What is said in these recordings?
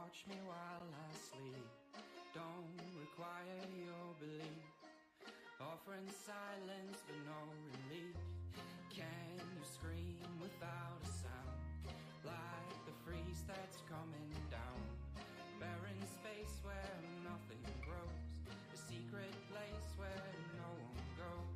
watch me while I sleep. Don't require your belief. Offering silence but no relief. Can you scream without a sound? Like the freeze that's coming down. Barren space where nothing grows. A secret place where no one goes.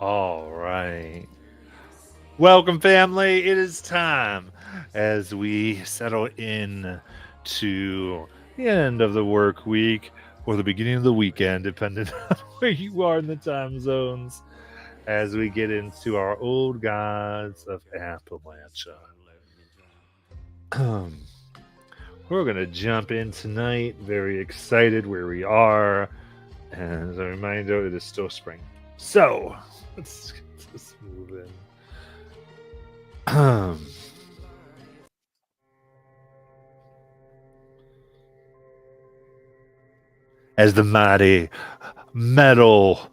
All right. Welcome, family. It is time as we settle in to the end of the work week or the beginning of the weekend, depending on where you are in the time zones, as we get into our old gods of Appalachia. We're going to jump in tonight. Very excited where we are. And as a reminder, it is still spring. So, let's move in. As the mighty metal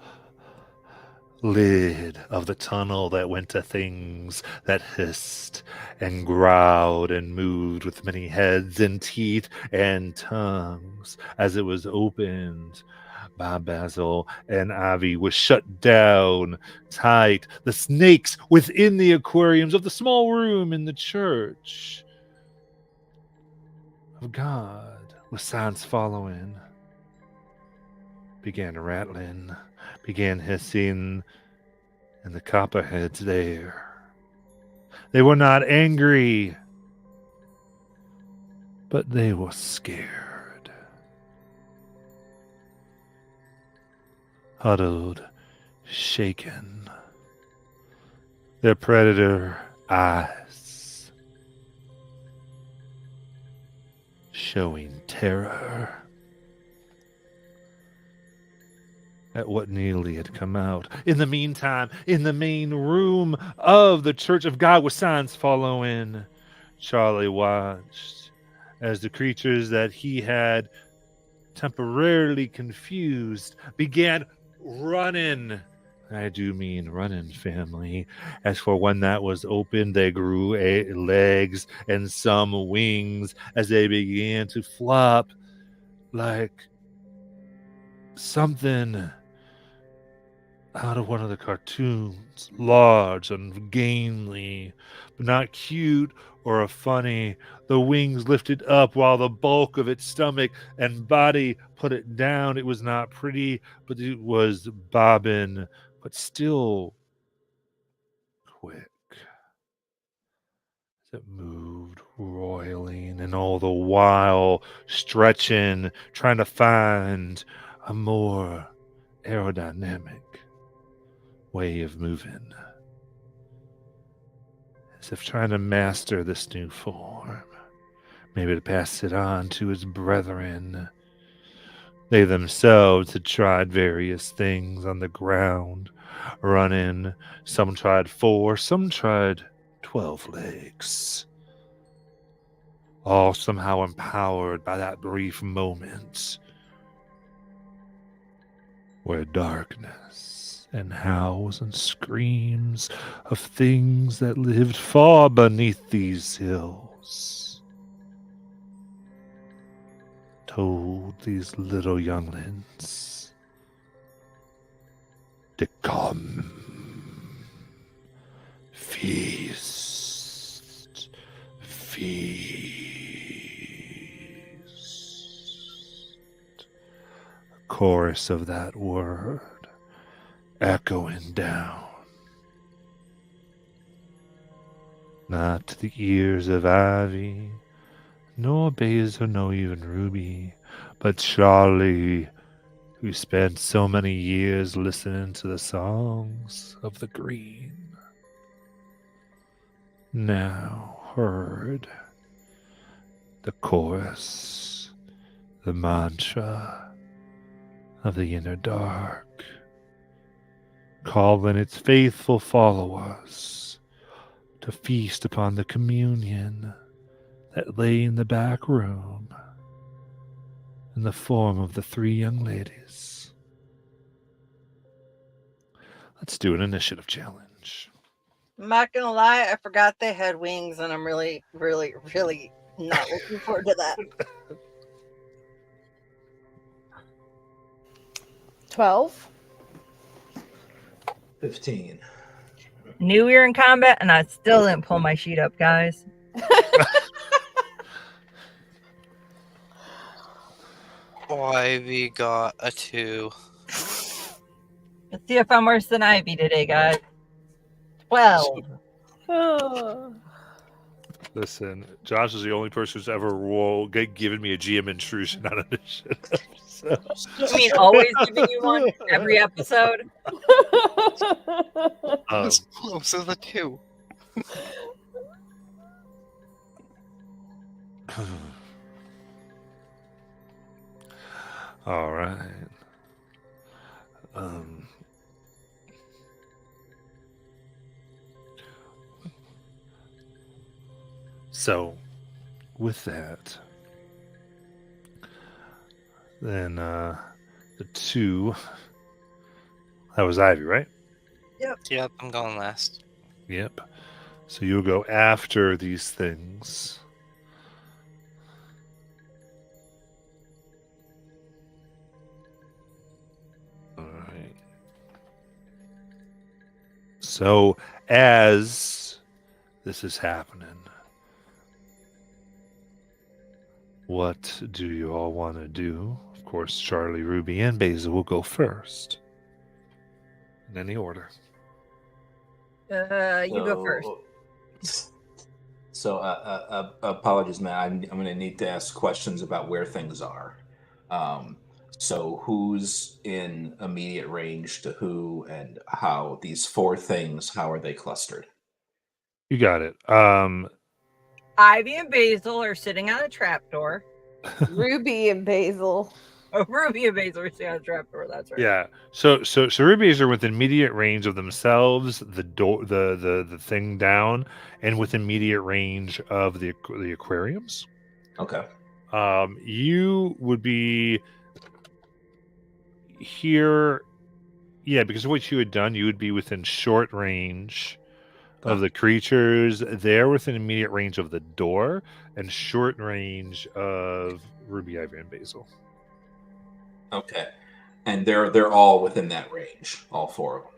lid of the tunnel that went to things that hissed and growled and moved with many heads and teeth and tongues as it was opened by Basil and Ivy was shut down tight. The snakes within the aquariums of the small room in the church of God, with signs following, began rattling, began hissing, and the copperheads there. They were not angry, but they were scared. Huddled, shaken, their predator eyes showing terror at what nearly had come out. In the meantime, in the main room of the Church of God with signs following, Charlie watched as the creatures that he had temporarily confused began running. I do mean running, family. As for one that was open, they grew legs and some wings as they began to flop like something out of one of the cartoons, large and gainly, but not cute or funny. The wings lifted up while the bulk of its stomach and body put it down. It was not pretty, but it was bobbing, but still quick. As it moved, roiling, and all the while stretching, trying to find a more aerodynamic way of moving, as if trying to master this new form, maybe to pass it on to his brethren. They themselves had tried various things on the ground, running. Some tried 4, some tried 12 legs, all somehow empowered by that brief moment where darkness and howls and screams of things that lived far beneath these hills told these little younglings to come, feast, a chorus of that word echoing down, not to the ears of Ivy, nor Basil, nor even Ruby, but Charlie, who spent so many years listening to the songs of the green, now heard the chorus, the mantra of the inner dark, calling its faithful followers to feast upon the communion that lay in the back room in the form of the three young ladies. Let's do an initiative challenge. I'm not gonna lie, I forgot they had wings, and I'm really, really, really not looking forward to that. 12. 15. Knew we were in combat, and I still didn't pull my sheet up, guys. Ivy got a 2. Let's see if I'm worse than Ivy today, guys. 12. Listen, Josh is the only person who's ever given me a GM intrusion on initiative. So. You mean always giving you one every episode? It's close as a 2. All right. So, with that, then the 2. That was Ivy, right? Yep, I'm going last. Yep. So you'll go after these things. All right. So as this is happening, what do you all want to do? Of course, Charlie, Ruby, and Basil will go first. In any order. You go first. So, apologies, man. I'm going to need to ask questions about where things are. So, who's in immediate range to who, and how these 4 things? How are they clustered? You got it. Ivy and Basil are sitting on a trapdoor. Ruby and Basil. Oh, Ruby and Basil are sitting on a trapdoor. That's right. Yeah. So Rubies are within immediate range of themselves, the door, the thing down, and within immediate range of the aquariums. Okay. You would be here, yeah, because of what you had done. You would be within short range of the creatures. They're within immediate range of the door and short range of Ruby, Ivy, and Basil. Okay. And they're all within that range, all 4 of them.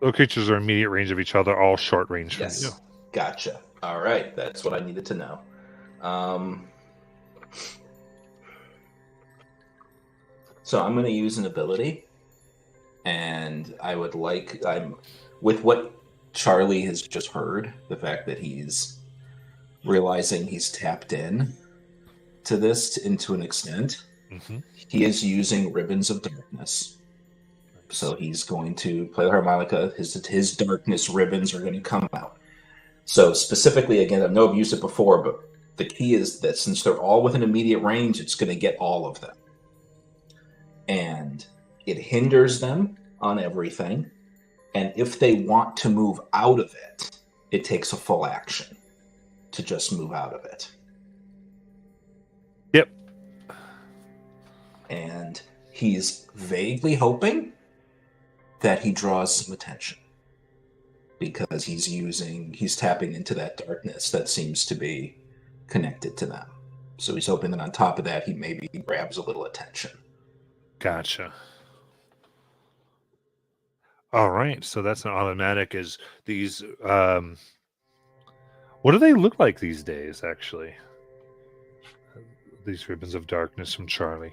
The creatures are immediate range of each other, all short range from you. Gotcha. All right, that's what I needed to know. So I'm going to use an ability, and I'm with what Charlie has just heard, the fact that he's realizing he's tapped in to this into an extent. Mm-hmm. He is using Ribbons of Darkness. So he's going to play the harmonica. His darkness ribbons are going to come out. So specifically, again, I know I've used it before, but the key is that since they're all within immediate range, it's going to get all of them. And it hinders them on everything. And if they want to move out of it, it takes a full action to just move out of it. Yep. And he's vaguely hoping that he draws some attention because he's tapping into that darkness that seems to be connected to them. So he's hoping that on top of that, he maybe grabs a little attention. Gotcha. All right, so that's an automatic. Is these what do they look like these days, actually? These ribbons of darkness from Charlie.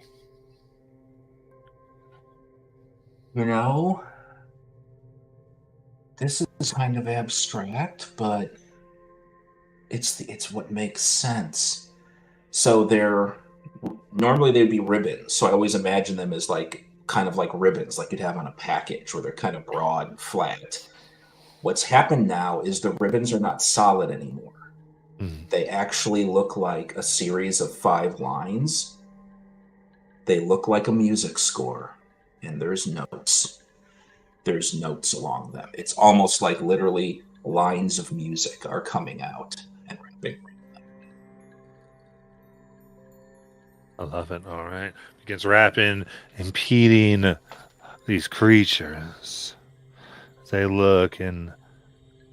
You know, this is kind of abstract, but It's what makes sense. So normally they'd be ribbons. So I always imagine them as kind of like ribbons, like you'd have on a package, where they're kind of broad and flat. What's happened now is the ribbons are not solid anymore. They actually look like a series of 5 lines. They look like a music score, and there's notes. There's notes along them. It's almost like literally lines of music are coming out and wrapping. I love it. All right. Begins rapping, impeding these creatures. They look in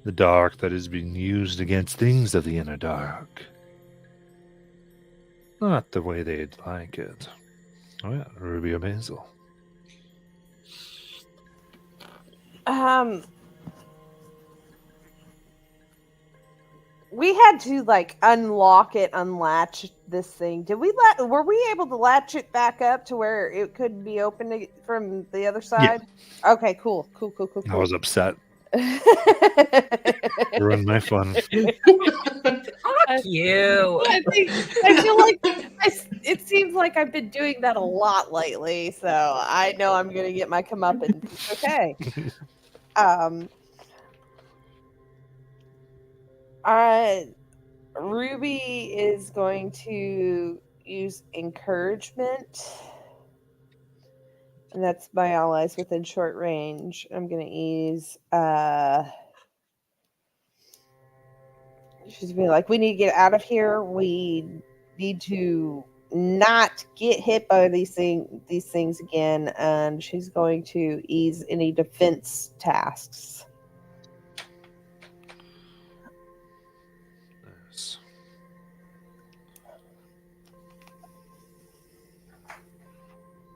the dark that is being used against things of the inner dark. Not the way they'd like it. Oh yeah, Ruby or Basil. We had to like unlatch this thing. Were we able to latch it back up to where it could be opened from the other side? Yeah. Okay, cool. I was upset. Ruined my fun. Fuck you. I feel like it seems like I've been doing that a lot lately, so I know I'm gonna get my comeuppance. Okay. Ruby is going to use encouragement, and that's my allies within short range. I'm going to use she's being like, we need to get out of here. We need to not get hit by these things again, and she's going to ease any defense tasks. Nice.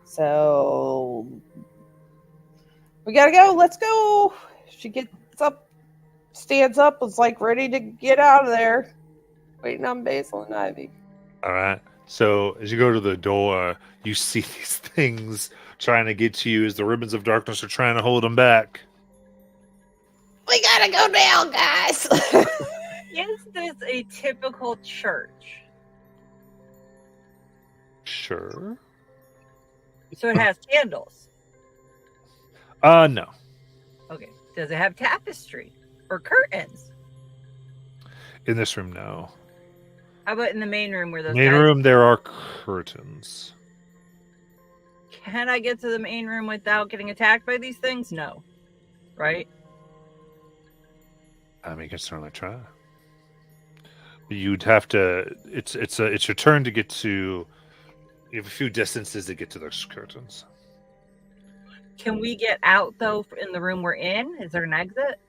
So we gotta go. Let's go. She gets up, stands up, was like ready to get out of there. Waiting on Basil and Ivy. All right. So as you go to the door, you see these things trying to get to you as the ribbons of darkness are trying to hold them back. We gotta go down, guys. Is this a typical church? Sure. So it has candles. No. Okay. Does it have tapestry or curtains? In this room, no. How about in the main room where those Main guys... room, there are curtains. Can I get to the main room without getting attacked by these things? No. Right? I mean, you can certainly try. You'd have to. It's your turn to get to. You have a few distances to get to those curtains. Can we get out though in the room we're in? Is there an exit?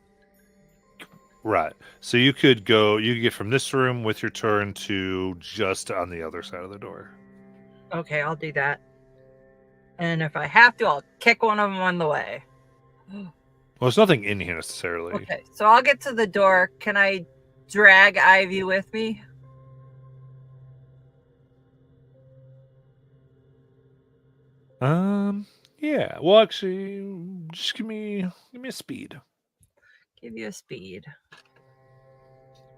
Right. So you could go. You could get from this room with your turn to just on the other side of the door. Okay, I'll do that. And if I have to, I'll kick one of them on the way. Well, there's nothing in here necessarily. Okay, so I'll get to the door. Can I drag Ivy with me? Yeah. Well, actually, just give me a speed. Give you a speed.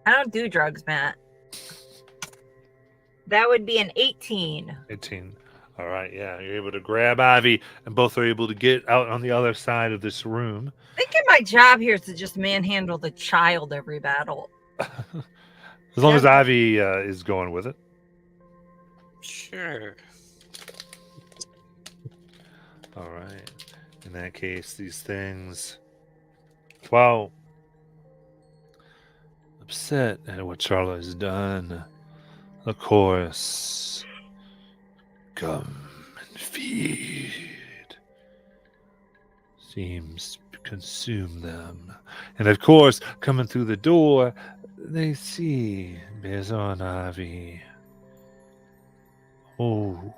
I don't do drugs, Matt. That would be an 18. 18. All right. Yeah, you're able to grab Ivy, and both are able to get out on the other side of this room. Thinking my job here is to just manhandle the child every battle. As long as Ivy is going with it. Sure. All right. In that case, these things, while upset at what Charlotte has done, of course, come and feed. Seems to consume them. And of course, coming through the door, they see Basil and Ivy. Oh,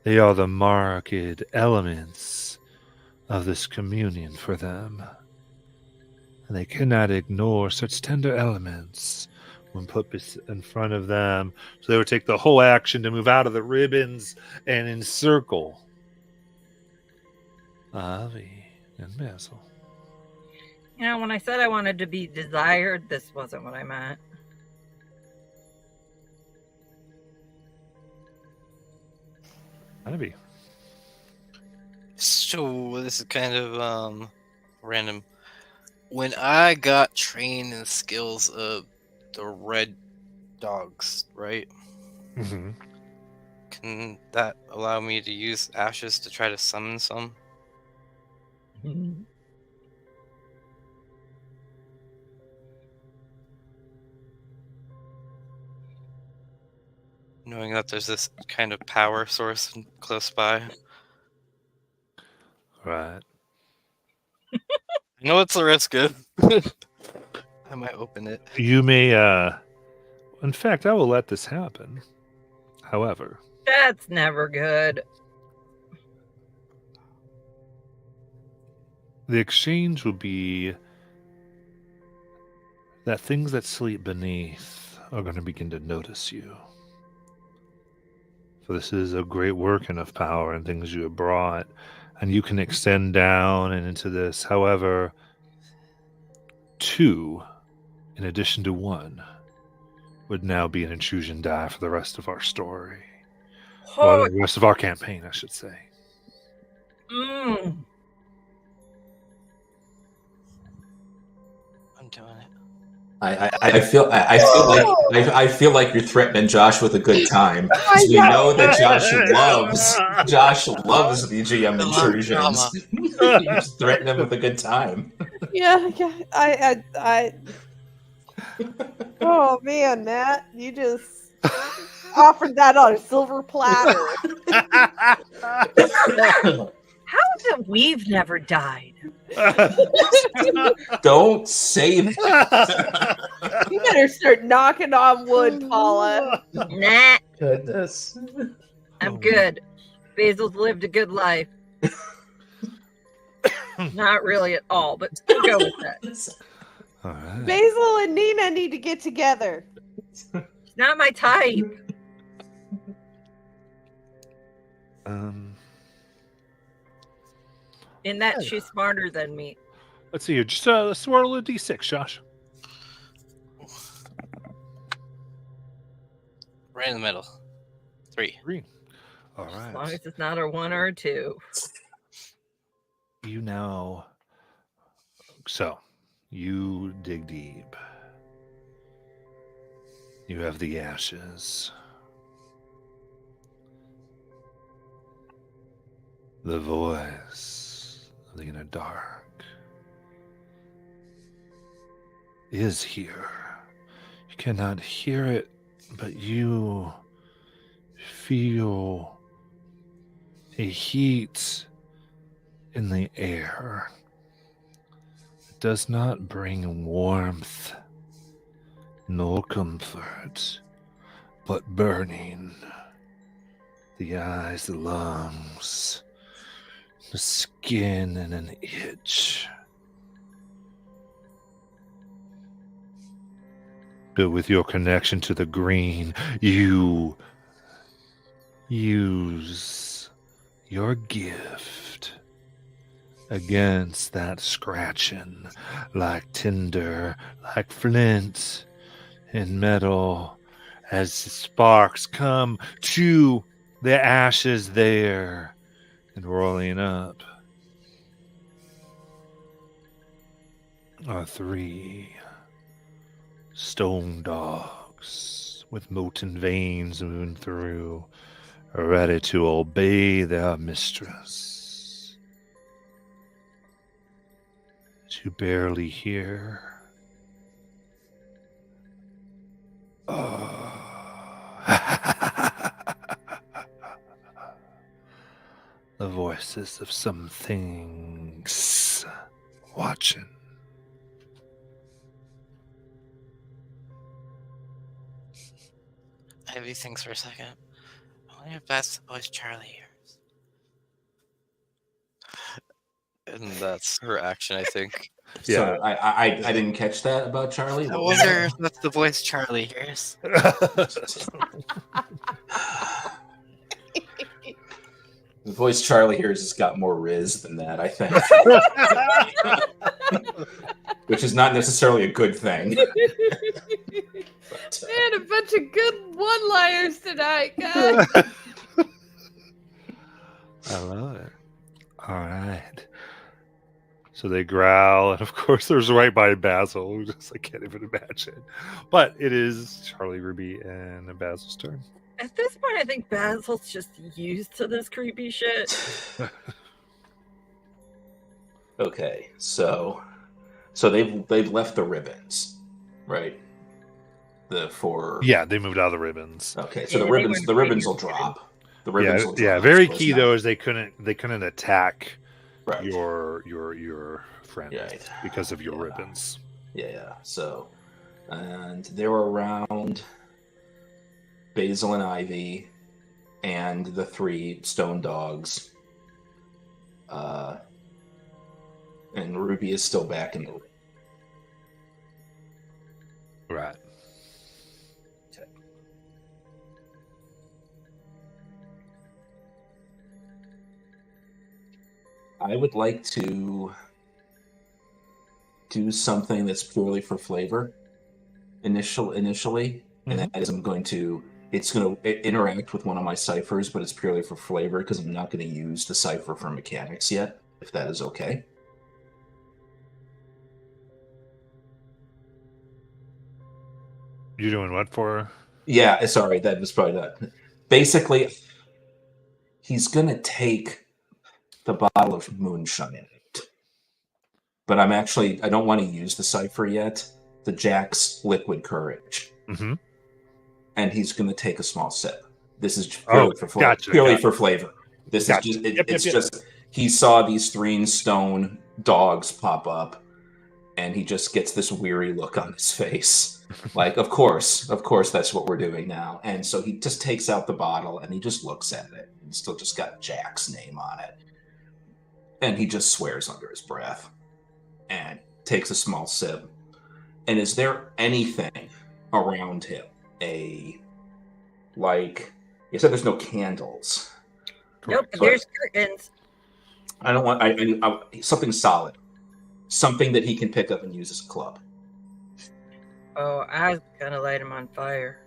they are the marked elements of this communion for them. And they cannot ignore such tender elements when put in front of them. So they would take the whole action to move out of the ribbons and encircle Ivy and Basil. You know, when I said I wanted to be desired, this wasn't what I meant. Ivy. So this is kind of random. When I got trained in the skills of the red dogs, right? Mm-hmm. Can that allow me to use ashes to try to summon some? Knowing that there's this kind of power source close by. Right. I know it's a risk. I might open it. You may, in fact, I will let this happen. However, That's never good. the exchange will be that things that sleep beneath are going to begin to notice you. For this is a great working of power and things you have brought, and you can extend down and into this. However, 2, in addition to 1, would now be an intrusion die for the rest of our story. Or the rest of our campaign, I should say. Mm. I'm doing it. I feel like you're threatening Josh with a good time. I We know. know that Josh loves the GM intrusions. You just threaten him with a good time. Yeah. I. Oh man, Matt, you just offered that on a silver platter. How is it we've never died? Don't say that. You better start knocking on wood, Paula. Nah, Goodness. I'm good. Basil's lived a good life. Not really at all, but we'll go with that. All right. Basil and Nina need to get together. It's not my type. In that she's smarter than me. Let's see here. Just swirl a d6, Josh. Right in the middle. 3. 3. All As long right. as it's not a 1 or a 2. You now. So, you dig deep. You have the ashes. The voice of the inner dark is here. You cannot hear it, but you feel a heat in the air. It does not bring warmth nor comfort, but burning. The eyes, the lungs, the skin, and an itch. But with your connection to the green, you use your gift against that scratching, like tinder, like flint and metal, as the sparks come to the ashes there and rolling up are 3 stone dogs with molten veins moving through, ready to obey their mistress. To barely hear. The voices of some things watching. Ivy thinks for a second. I wonder if that's the voice Charlie hears. And that's her action, I think. So I didn't catch that about Charlie. I wonder if that's the voice Charlie hears. The voice Charlie hears has got more riz than that, I think. Which is not necessarily a good thing. Man, a bunch of good one-liners tonight, guys. So they growl, and of course, there's right by Basil, who just I can't even imagine. But it is Charlie, Ruby, and Basil's turn. At this point, I think Basil's just used to this creepy shit. Okay, so they've left the ribbons, right? The four. Yeah, they moved out of the ribbons. Okay, so Yeah, the they ribbons weren't will figured. drop. The ribbons will drop. Yeah. Very so it's key not- though is they couldn't attack Right. your friend Right. because of your Yeah. ribbons. Yeah. So, and they were around Basil and Ivy, and the 3 stone dogs. And Ruby is still back in the room. Right. I would like to do something that's purely for flavor initially, and that is it's going to interact with one of my ciphers, but it's purely for flavor because I'm not going to use the cipher for mechanics yet, if that is okay. You're doing what for? Yeah, sorry, that was probably not. Basically, he's going to take the bottle of moonshine, but I don't want to use the cipher yet. The Jack's liquid courage. Mm-hmm. And he's going to take a small sip. This is purely for flavor. Gotcha. For flavor. This is just it's just he saw these 3 stone dogs pop up, and he just gets this weary look on his face. Like, of course, that's what we're doing now. And so he just takes out the bottle and he just looks at it. And still just got Jack's name on it. And he just swears under his breath and takes a small sip. And is there anything around him? You said there's no candles. Nope, So there's curtains. I don't want I something solid. Something that he can pick up and use as a club. Oh, I was gonna light him on fire.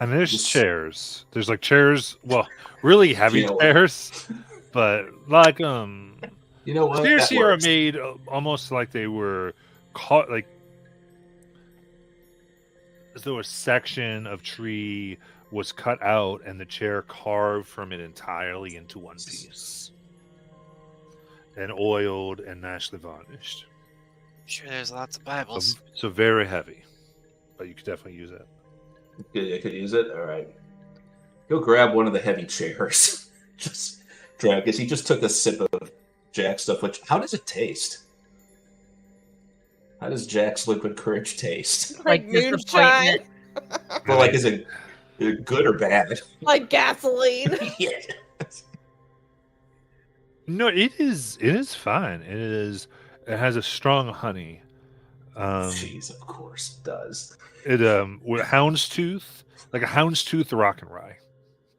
And there's chairs. There's like chairs, well, really heavy chairs, but like you know what? Stairs here are made almost like they were caught, like as though a section of tree was cut out and the chair carved from it entirely into one piece, and oiled and nicely varnished. I'm sure there's lots of Bibles. So very heavy, but you could definitely use it. I could use it. All right. Go grab one of the heavy chairs. Just drag, because he just took a sip of Jack's stuff. Which, how does it taste? How does Jack's liquid courage taste? Like moonshine. Well, like, is it good or bad? Like gasoline. Yeah. No, it is fine. It has a strong honey. Jeez, of course it does. It with houndstooth, like a houndstooth rock and rye.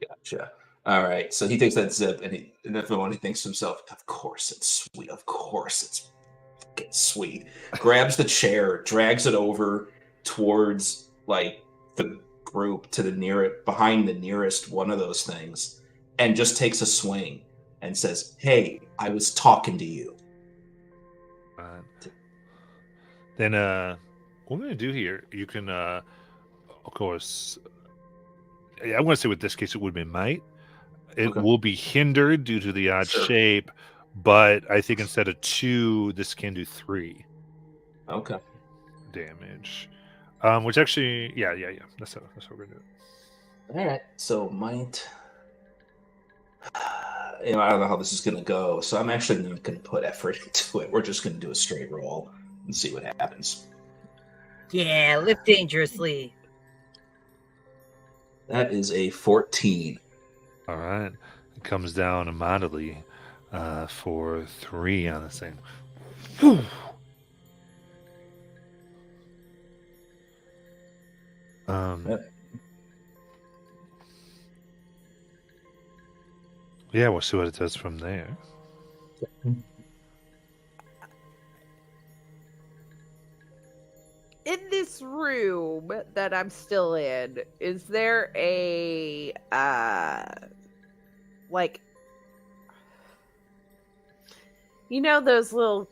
Gotcha. All right, so he takes that zip, and everyone he thinks to himself, "Of course it's sweet. Of course it's fucking sweet." Grabs the chair, drags it over towards like the group to behind the nearest one of those things, and just takes a swing and says, "Hey, I was talking to you." Then what I'm going to do here, you can, of course, I want to say with this case it would be might. It will be hindered due to the odd shape, but I think instead of 2, this can do 3. Okay. Damage. Which actually, yeah. That's how we're going to do it. All right, so might. I don't know how this is going to go, so I'm actually not going to put effort into it. We're just going to do a straight roll and see what happens. Yeah, live dangerously. That is a 14. All right. It comes down immediately for 3 on this thing. Whew. Yeah, we'll see what it does from there. In this room that I'm still in, is there a like You know those little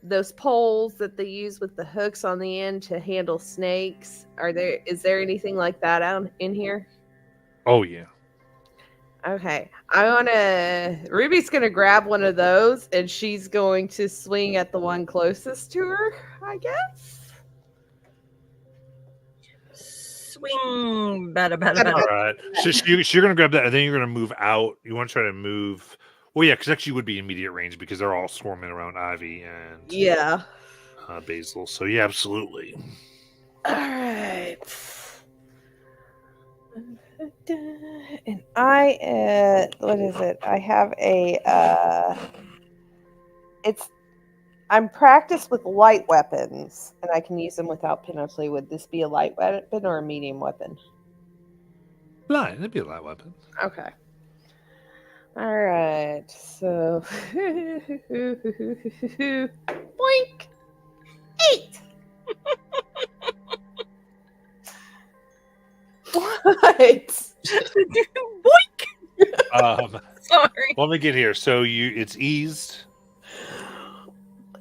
those poles that they use with the hooks on the end to handle snakes? Is there anything like that out in here? Oh yeah. Okay. Ruby's gonna grab one of those and she's going to swing at the one closest to her, I guess. Swing, better. All right. So you're gonna grab that, and then you're gonna move out. You want to try to move. Well, yeah, because actually you would be immediate range because they're all swarming around Ivy and Yeah. Basil. So yeah, absolutely. All right. And what is it? I have I'm practiced with light weapons, and I can use them without penalty. Would this be a light weapon or a medium weapon? Light. It'd be a light weapon. Okay. All right. So, boink. 8. What? Boink. Sorry. Let me get here. So it's eased.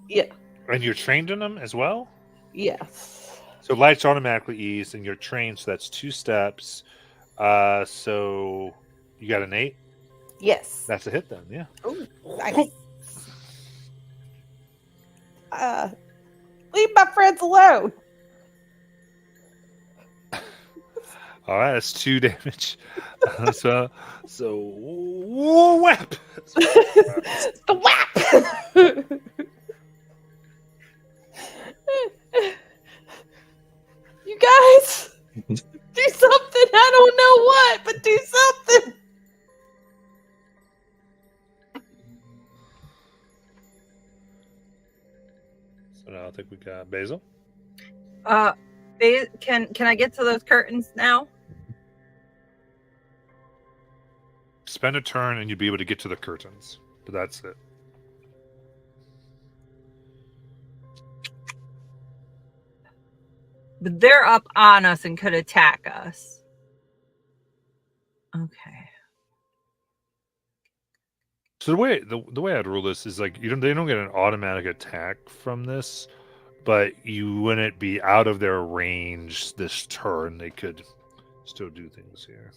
Yeah. And you're trained in them as well? Yes. So light's automatically eased, and you're trained, so that's 2 steps. So you got an 8? Yes. That's a hit then, yeah. Ooh, nice. Leave my friends alone. All right, that's 2 damage. So whap. The whap. You guys, do something. I don't know what, but do something. So now I think we got Basil. Can I get to those curtains now? Spend a turn and you'd be able to get to the curtains. But that's it. But they're up on us and could attack us. Okay. So the way I'd rule this is like they don't get an automatic attack from this, but you wouldn't be out of their range this turn. They could still do things here.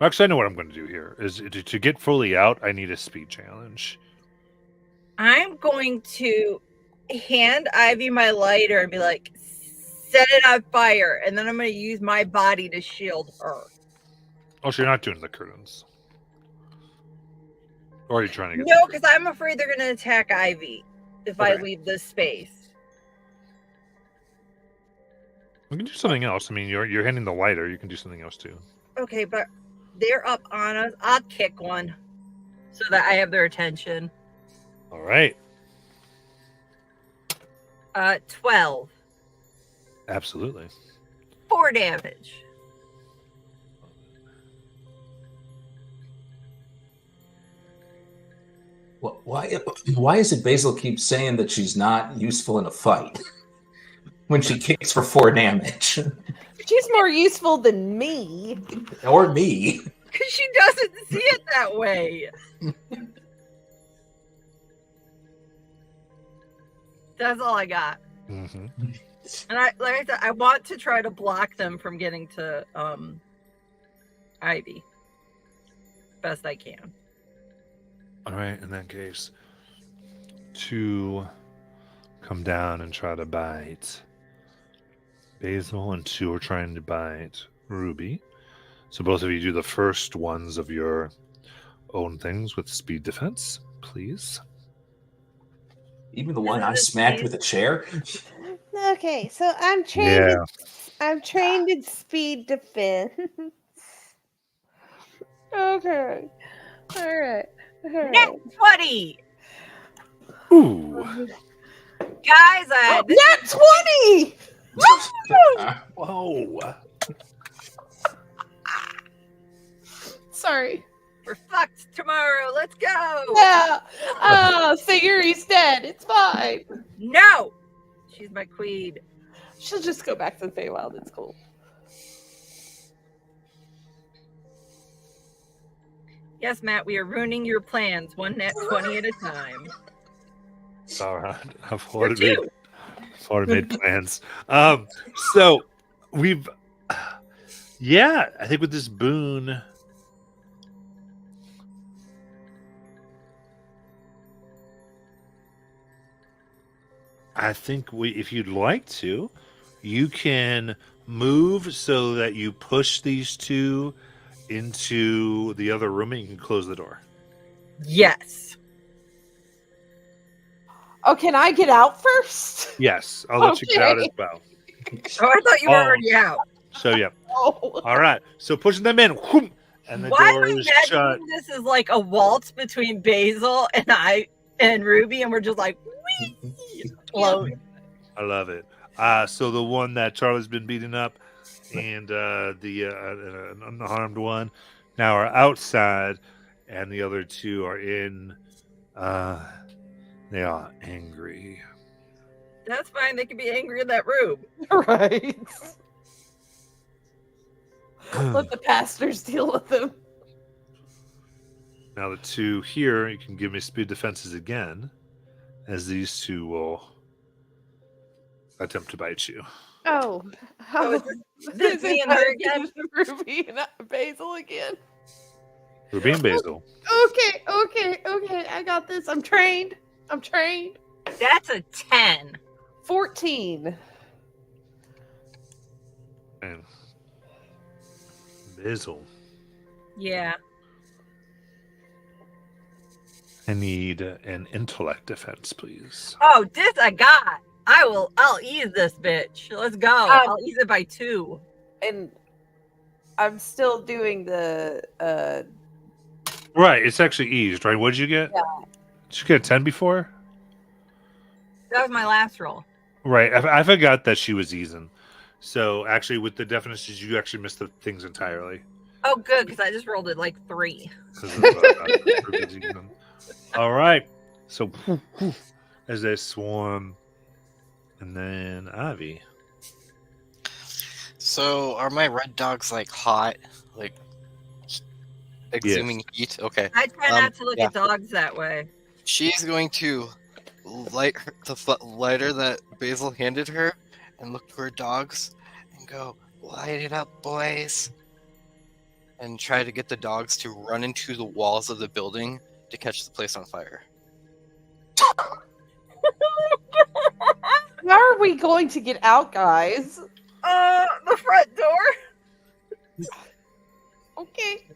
Actually, I know what I'm going to do here. Is to get fully out, I need a speed challenge. I'm going to hand Ivy my lighter and be like, set it on fire, and then I'm going to use my body to shield her. Oh, so you're not doing the curtains. Or are you trying to get... No, because I'm afraid they're going to attack Ivy if I leave this space. We can do something else. I mean, you're handing the lighter. You can do something else, too. Okay, but they're up on us. I'll kick one so that I have their attention. All right. 12. Absolutely. 4 damage. Well, why is it Basil keeps saying that she's not useful in a fight when she kicks for 4 damage? She's more useful than me. Or me. Because she doesn't see it that way. That's all I got. Mm-hmm. And like I said, I want to try to block them from getting to Ivy. Best I can. All right, in that case, 2 come down and try to bite Basil, and 2 are trying to bite Ruby. So both of you do the first ones of your own things with speed defense, please. Even the one I smacked with a chair? Okay, so I'm trained. I'm trained in speed defense. Okay. All right. Net 20! Ooh. Guys, Net 20! Whoa. Sorry. we're fucked tomorrow. Let's go. Yeah. Sayuri's dead. It's fine. No. She's my queen. She'll just go back to the Feywild. It's cool. Yes, Matt, we are ruining your plans one net 20 at a time. It's all right. I've You're already two. made plans. So we've, yeah, I think with this boon, I think if you'd like to, you can move so that you push these two into the other room and you can close the door. Yes. Oh, can I get out first? Yes, I'll let you get out as well. Oh, I thought you were already out. So, yeah. Oh. All right. So pushing them in, whoom, and the Why door am I is shut. imagining this is like a waltz between Basil and Ruby, and we're just like, whee! Float. I love it. So the one that Charlie's been beating up and the unharmed one now are outside, and the other two are in. They are angry. That's fine. They can be angry in that room. Right. Let the pastors deal with them. Now the two here, you can give me speed defenses again, as these two will attempt to bite you. Oh. Oh, is this me and her again? Ruby and Basil again. Ruby and Basil. Okay. I got this. I'm trained. That's a 10. 14. And Basil. Yeah. I need an intellect defense, please. Oh, this I got. I'll ease this bitch. Let's go. I'll ease it by 2. And I'm still doing the Right, it's actually eased, right? What did you get? Yeah. Did you get a 10 before? That was my last roll. Right, I forgot that she was easing. So actually, with the definitions, you actually missed the things entirely. Oh, good, because I just rolled it like 3. All right, so as they swarm, and then Ivy. So are my red dogs like hot, like exhuming heat? Okay. I try not to look at dogs that way. She's going to light the lighter that Basil handed her and look to her dogs and go, "Light it up, boys." And try to get the dogs to run into the walls of the building to catch the place on fire. How are we going to get out, guys? The front door. Okay.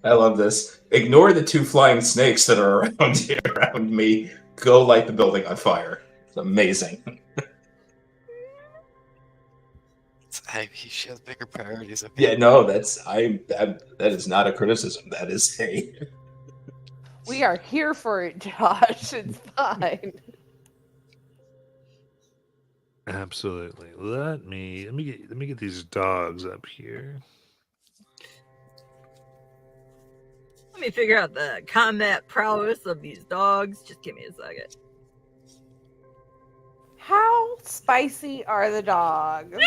I love this. Ignore the 2 flying snakes that are around me. Go light the building on fire. It's amazing. It's Ivy. She has bigger priorities. Okay? Yeah, no, that is not a criticism. That is a. We are here for it, Josh. It's fine. Absolutely. Let me get these dogs up here. Let me figure out the combat prowess of these dogs. Just give me a second. How spicy are the dogs?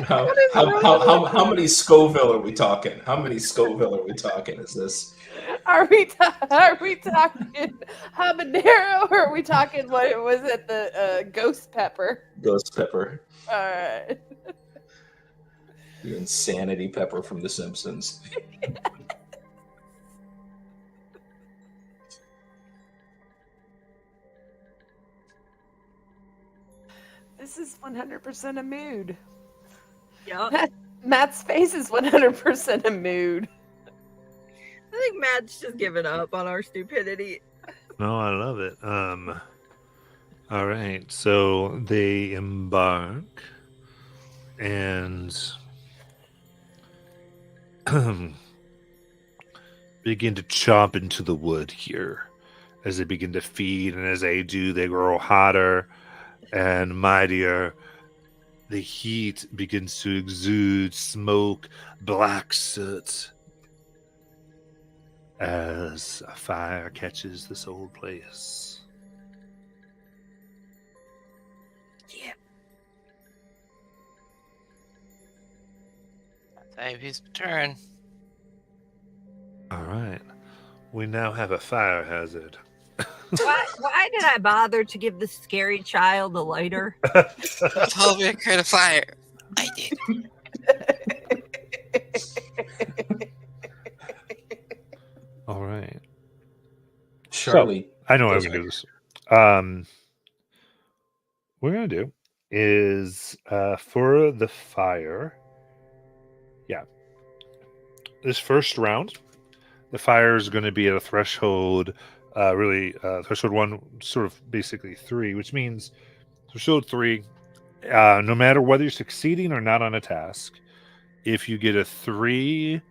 How many Scoville are we talking? How many Scoville are we talking? Is this? Are we talking habanero, or are we talking what was it? The ghost pepper. Ghost pepper. All right. The insanity pepper from The Simpsons. This is 100% a mood. Yep. Matt's face is 100% a mood. I think Matt's just given up on our stupidity. No, I love it. All right, so they embark and begin to chomp into the wood here as they begin to feed, and as they do, they grow hotter and mightier. The heat begins to exude smoke, black soot, as a fire catches this old place. Yeah. Ivy's turn. All right. We now have a fire hazard. Why did I bother to give this scary child a lighter? Who told me I create a fire? I did. All right. Charlie. I know I'm Sorry. going to do this. What we're going to do is for the fire. Yeah. This first round, the fire is going to be at a threshold, threshold 1, sort of basically 3, which means threshold 3, no matter whether you're succeeding or not on a task, if you get a 3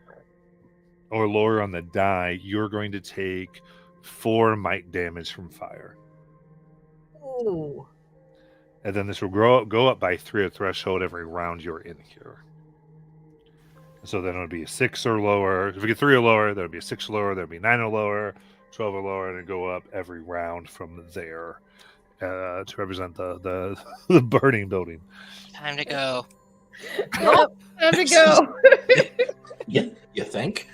or lower on the die, you're going to take 4 might damage from fire. Ooh. And then this will go up by 3 a threshold every round you're in here. So then it would be a 6 or lower. If you get 3 or lower, there would be a 6 or lower. There would be 9 or lower, 12 or lower, and it go up every round from there to represent the the burning building. Time to go. Yep, time to go. Yeah, you think?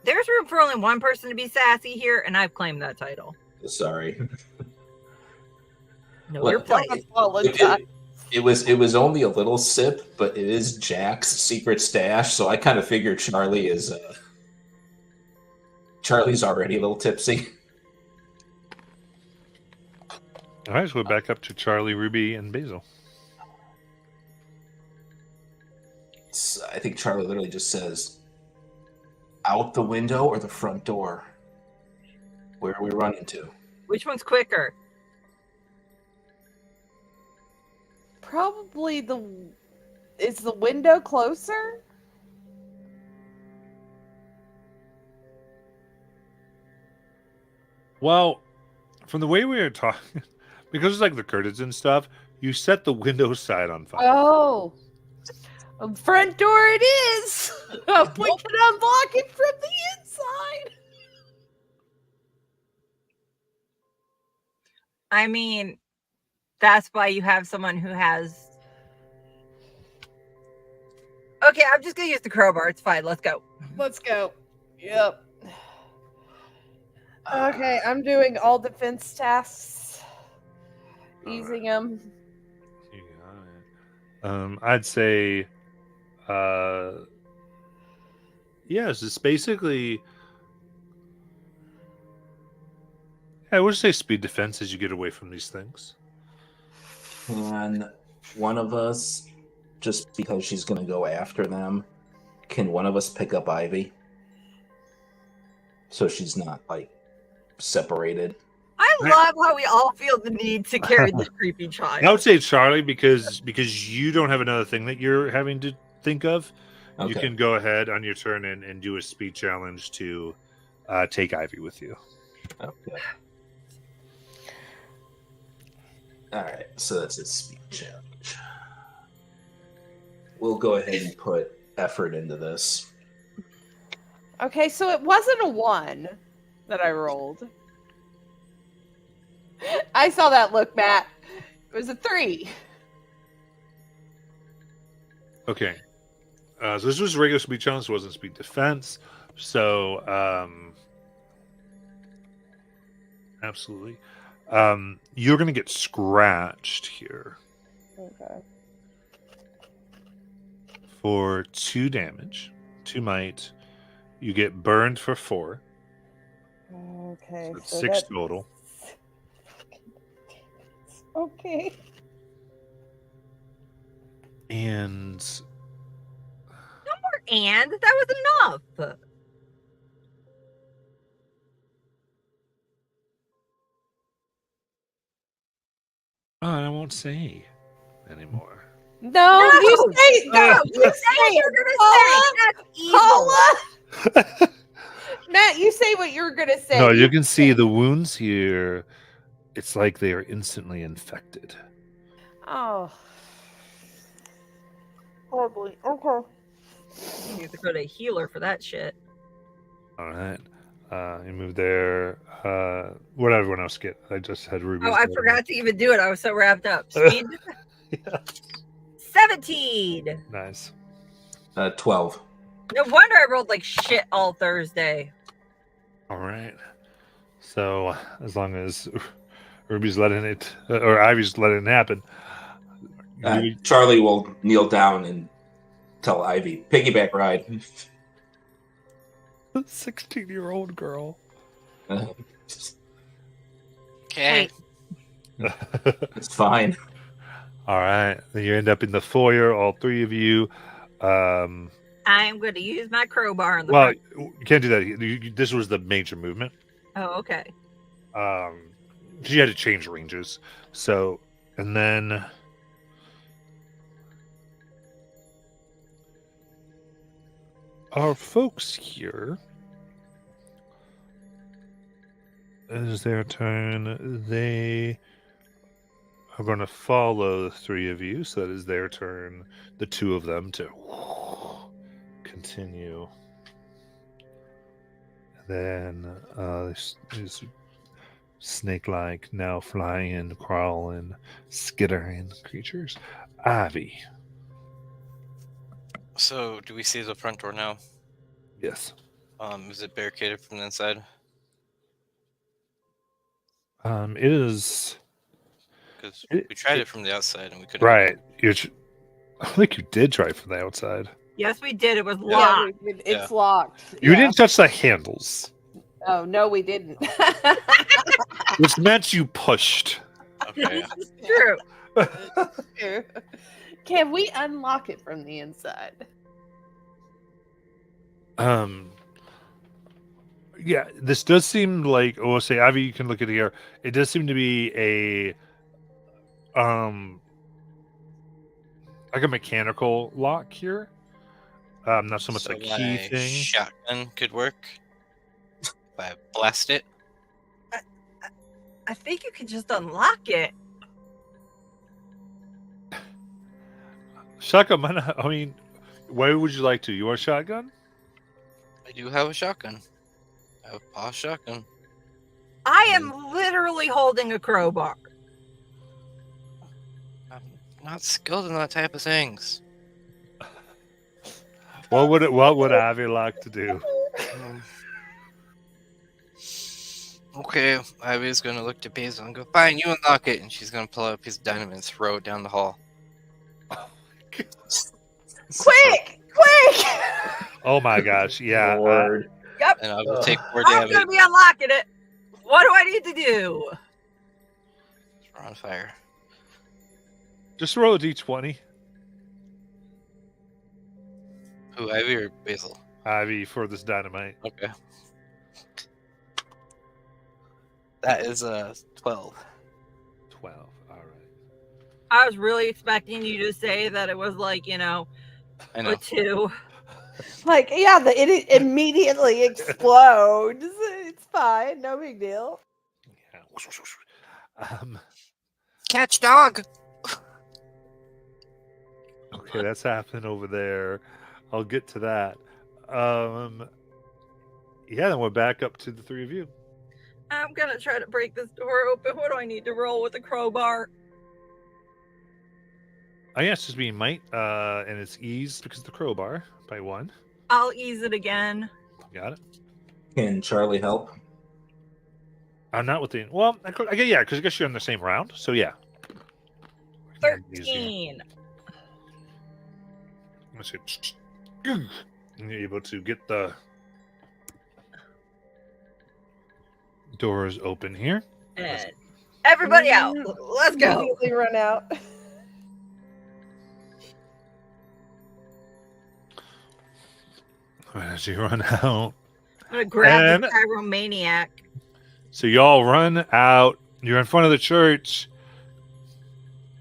There's room for only one person to be sassy here, and I've claimed that title. Sorry. No, Look, you're playing. It was only a little sip, but it is Jack's secret stash, so I kind of figured Charlie's already a little tipsy. All right, so we're back up to Charlie, Ruby, and Basil. I think Charlie literally just says, out the window or the front door? Where are we running to? Which one's quicker? Probably is the window closer? Well, from the way we were talking, because it's like the curtains and stuff, you set the window side on fire. Oh. Front door it is. We can unblock it from the inside. I mean, that's why you have someone who has... Okay, I'm just going to use the crowbar. It's fine. Let's go. Let's go. Yep. Okay, I'm doing all defense tasks. Easing them. You got it. I'd say, yes, it's basically, I would say speed defense as you get away from these things. Can one of us, just because she's going to go after them, can one of us pick up Ivy? So she's not, like, separated. I love how we all feel the need to carry this creepy child. I would say Charlie because you don't have another thing that you're having to think of. Okay. You can go ahead on your turn and do a speed challenge to take Ivy with you. Okay. Alright, so that's a speed challenge. We'll go ahead and put effort into this. Okay, so it wasn't a 1 that I rolled. I saw that look, Matt. It was a 3. Okay. So this was regular speed challenge, it wasn't speed defense. So, absolutely. You're going to get scratched here. Okay. For 2 damage, 2 might. You get burned for 4. Okay. So it's 6 total. Okay. And No more and. That was enough. oh, I won't say anymore. No, you say No, you say you're gonna say. That's evil. Paula. Matt, you say what you're gonna say. No, you can see the wounds here. It's like they are instantly infected. Oh. Horribly. Okay. You have to go to a healer for that shit. All right. You move there. What did everyone else get? I just had Ruby. Oh, I forgot to even do it. I was so wrapped up. Speed. 7 17. Nice. 12. No wonder I rolled like shit all Thursday. All right. So as long as Ruby's letting it, or Ivy's letting it happen, Charlie will kneel down and tell Ivy, piggyback ride. 16-year-old girl. Okay. It's fine. All right. Then you end up in the foyer, all three of you. I'm going to use my crowbar in the Well, front. you can't do that. This was the major movement. Oh, okay. She had to change ranges. So, and then our folks here, it is their turn. They are going to follow the three of you. So that is their turn, the two of them, to continue. Then these snake-like, now flying, crawling, skittering creatures. Ivy. So, do we see the front door now? Yes. Is it barricaded from the inside? It is. Because we tried it from the outside and we couldn't. Right. I think you did try it from the outside. Yes, we did. It was Yeah, locked. it's locked. You Yeah. didn't touch the handles, Oh no, we didn't. which meant you pushed. Okay. True. Can we unlock it from the inside? Yeah, this does seem like. Oh, say, Ivy, you can look at here. It does seem to be a, like a mechanical lock here. Not so much a key my thing. Shotgun could work. If I blast it. I think you can just unlock it. Shotgun, I mean, why would you like to? You want a shotgun? I do have a shotgun. I have a paw shotgun. I am literally holding a crowbar. I'm not skilled in that type of things. What would Ivy like to do? Okay, Ivy's gonna look to Basil and go, fine, you unlock it. And she's gonna pull out a piece of dynamite and throw it down the hall. Quick! Oh my gosh! Yeah. Lord. Yep. And I will take 4 I'm damage. going to be unlocking it. What do I need to do? We're on fire. Just roll a d20, Who, Ivy or Basil? Ivy, for this dynamite. Okay. That is 12. 12. All right. I was really expecting you to say that it was like, I know. a 2. Like, yeah, it immediately explodes. It's fine, no big deal. Yeah. Catch dog! Okay, that's happening over there. I'll get to that. Yeah, then we're back up to the three of you. I'm going to try to break this door open. What do I need to roll with a crowbar? Oh yeah, it's just being might, and it's ease because of the crowbar by 1. I'll ease it again. Got it. Can Charlie help? I'm not with the. Well, I guess, yeah, because I guess you're in the same round. So yeah. 13. Let's see. And you're able to get the doors open here. And everybody out. Let's go. Immediately run out. As you run out, I'm going to grab And- the pyromaniac. so y'all run out. You're in front of the church,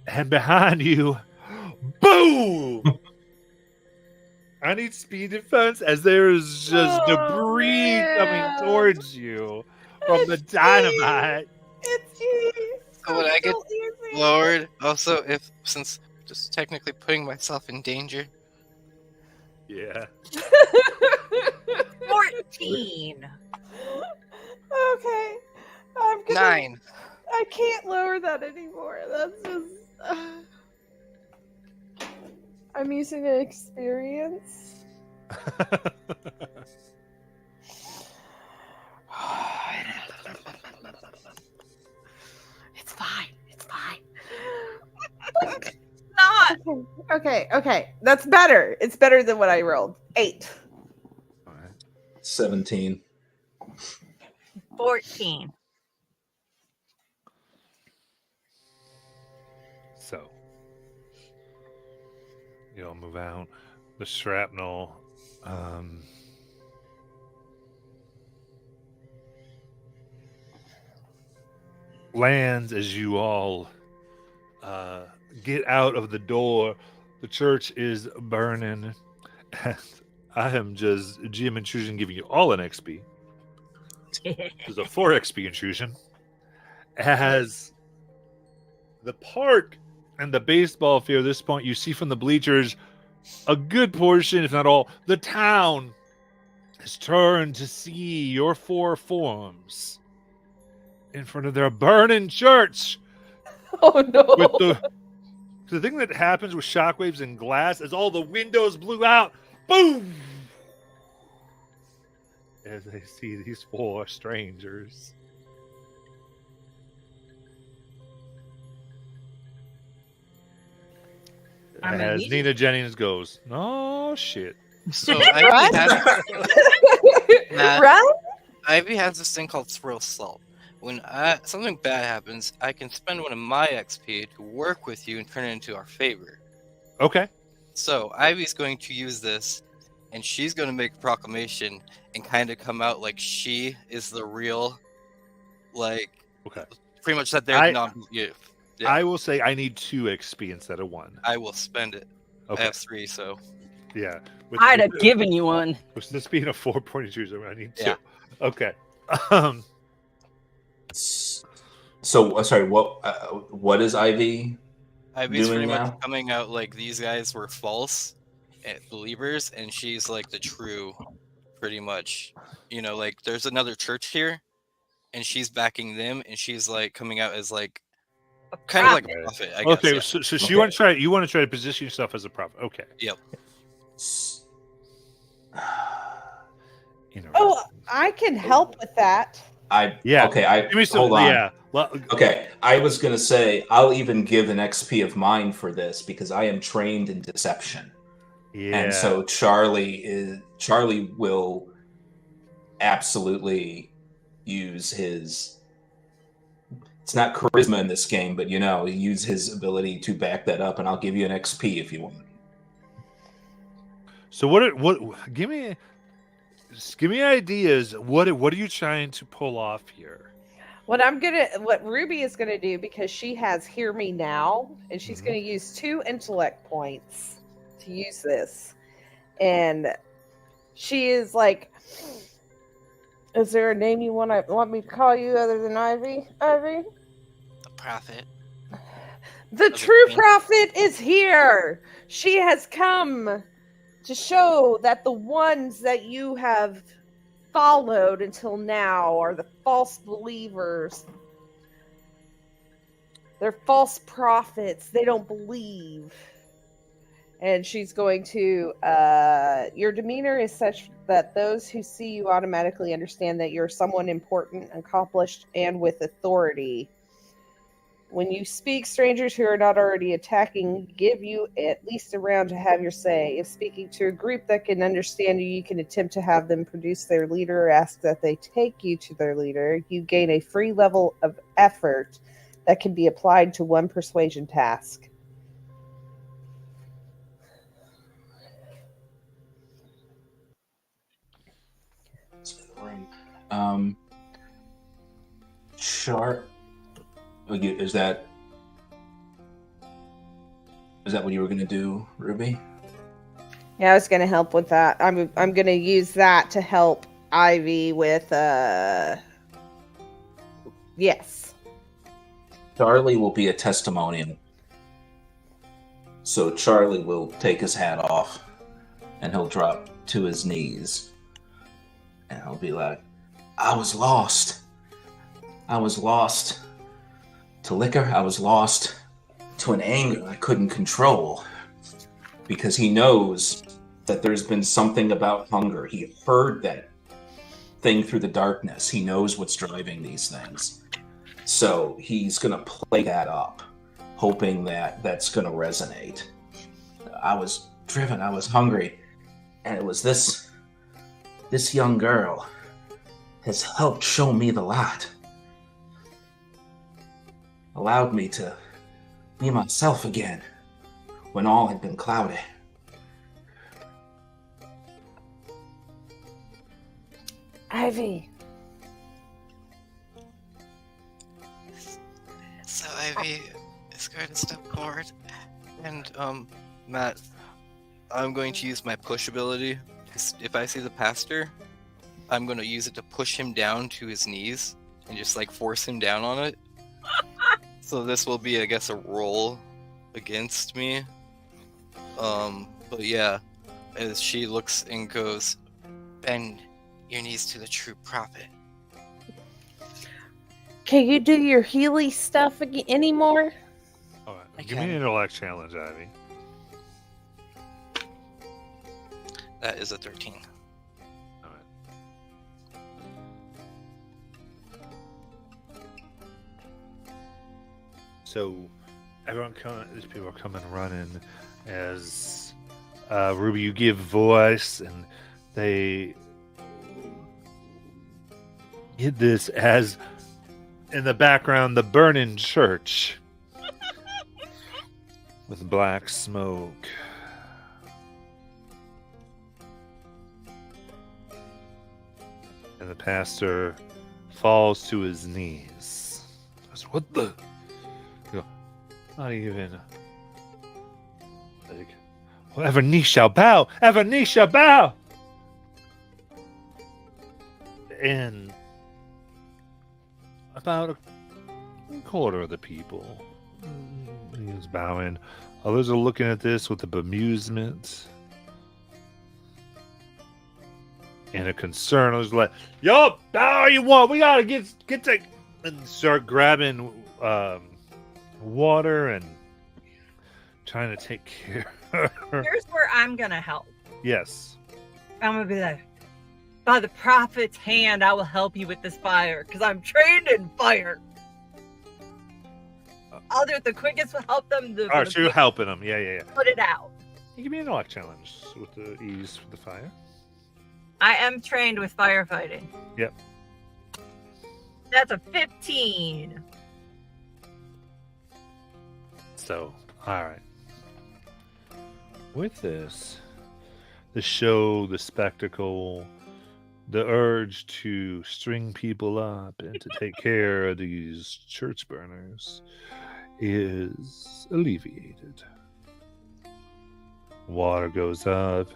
and behind you, boom! I need speed defense as there is just debris coming towards you from the dynamite. It's easy. So would I get So easy. lowered? Also, since just technically putting myself in danger. Yeah. 14. Okay. I'm gonna, 9. I can't lower that anymore. That's just. I'm using an experience. It's fine. It's fine. Not Okay. That's better. It's better than what I rolled. 8. All right. 17. 14. So, you all move out. The shrapnel. Lands as you all get out of the door. The church is burning. And I am just GM intrusion giving you all an XP. There's a 4 XP intrusion. As the park and the baseball field, at this point, you see from the bleachers a good portion, if not all, the town has turned to see your 4 forms in front of their burning church. Oh no. With the thing that happens with shockwaves and glass is all the windows blew out. Boom! As they see these 4 strangers. As Nina Jennings goes, oh shit. So Ivy Right? Ivy has this thing called thrill salt. When something bad happens, I can spend one of my XP to work with you and turn it into our favor. Okay. So Ivy's going to use this, and she's going to make a proclamation and kind of come out like she is the real, like, Okay. pretty much that they're not you. Yeah. I will say I need 2 XP instead of 1. I will spend it. Okay. I have 3, so Yeah. I'd have given you one. With this being a 4-point intrusion, I need 2. Yeah. Okay. So sorry, what is Ivy? Ivy's doing pretty now? much coming out like these guys were false believers, and she's like the true, pretty much. You know, like there's another church here, and she's backing them, and she's like coming out as like kind of like a prophet, I guess. Okay, Yeah. so Okay. you want to try to position yourself as a prophet. Okay. Yep. Oh, I can help with that. Yeah. Okay. Give me some. Hold on. Yeah. Well, Okay, I was gonna say I'll even give an XP of mine for this because I am trained in deception, yeah. and so Charlie will absolutely use his. It's not charisma in this game, but use his ability to back that up, and I'll give you an XP if you want. So what? Give me ideas. What are you trying to pull off here? What Ruby is gonna do, because she has Hear Me Now, and she's gonna use 2 intellect points to use this. And she is like, is there a name you want me to call you other than Ivy? Ivy? The prophet. The true prophet is here. She has come to show that the ones that you have followed until now are the false believers. They're false prophets. They don't believe. And she's going to, your demeanor is such that those who see you automatically understand that you're someone important, accomplished, and with authority. When you speak, strangers who are not already attacking give you at least a round to have your say. If speaking to a group that can understand you, you can attempt to have them produce their leader or ask that they take you to their leader. You gain a free level of effort that can be applied to one persuasion task. Sharp. Is that what you were going to do, Ruby? Yeah, I was going to help with that. I'm going to use that to help Ivy with yes. Charlie will be a testimonial. So Charlie will take his hat off and he'll drop to his knees. And he'll be like, I was lost. I was lost to liquor. I was lost to an anger I couldn't control. because he knows that there's been something about hunger. He heard that thing through the darkness. He knows what's driving these things. So he's going to play that up, hoping that that's going to resonate. I was driven, I was hungry, and it was this young girl has helped show me the light. Allowed me to be myself again when all had been cloudy. Ivy. So Ivy is going to step forward, and Matt, I'm going to use my push ability. If I see the pastor, I'm going to use it to push him down to his knees and just like force him down on it. So this will be, I guess, a roll against me. But yeah, as she looks and goes, bend your knees to the true prophet. Can you do your Healy stuff anymore? All right. I Give me can. an intellect challenge, Ivy. That is a 13. All right. So, these people are coming running as Ruby, you give voice, and they get this as in the background the burning church with black smoke. And the pastor falls to his knees. Goes, what the? You go, not even. Like, well, every knee shall bow. Every knee shall bow. And about a quarter of the people is bowing. Others are looking at this with a bemusement and a concern. I was like, "Yo, how you want? We gotta get to," and start grabbing water and trying to take care of her. Here's where I'm gonna help. Yes. I'm gonna be like, by the prophet's hand, I will help you with this fire, because I'm trained in fire. I'll do it the quickest will help them. All right, so you're helping them. Yeah. Put it out. You give me an intellect challenge with the ease for the fire. I am trained with firefighting. Yep. That's a 15. So, all right. With this, the show, the spectacle, the urge to string people up and to take care of these church burners is alleviated. Water goes up,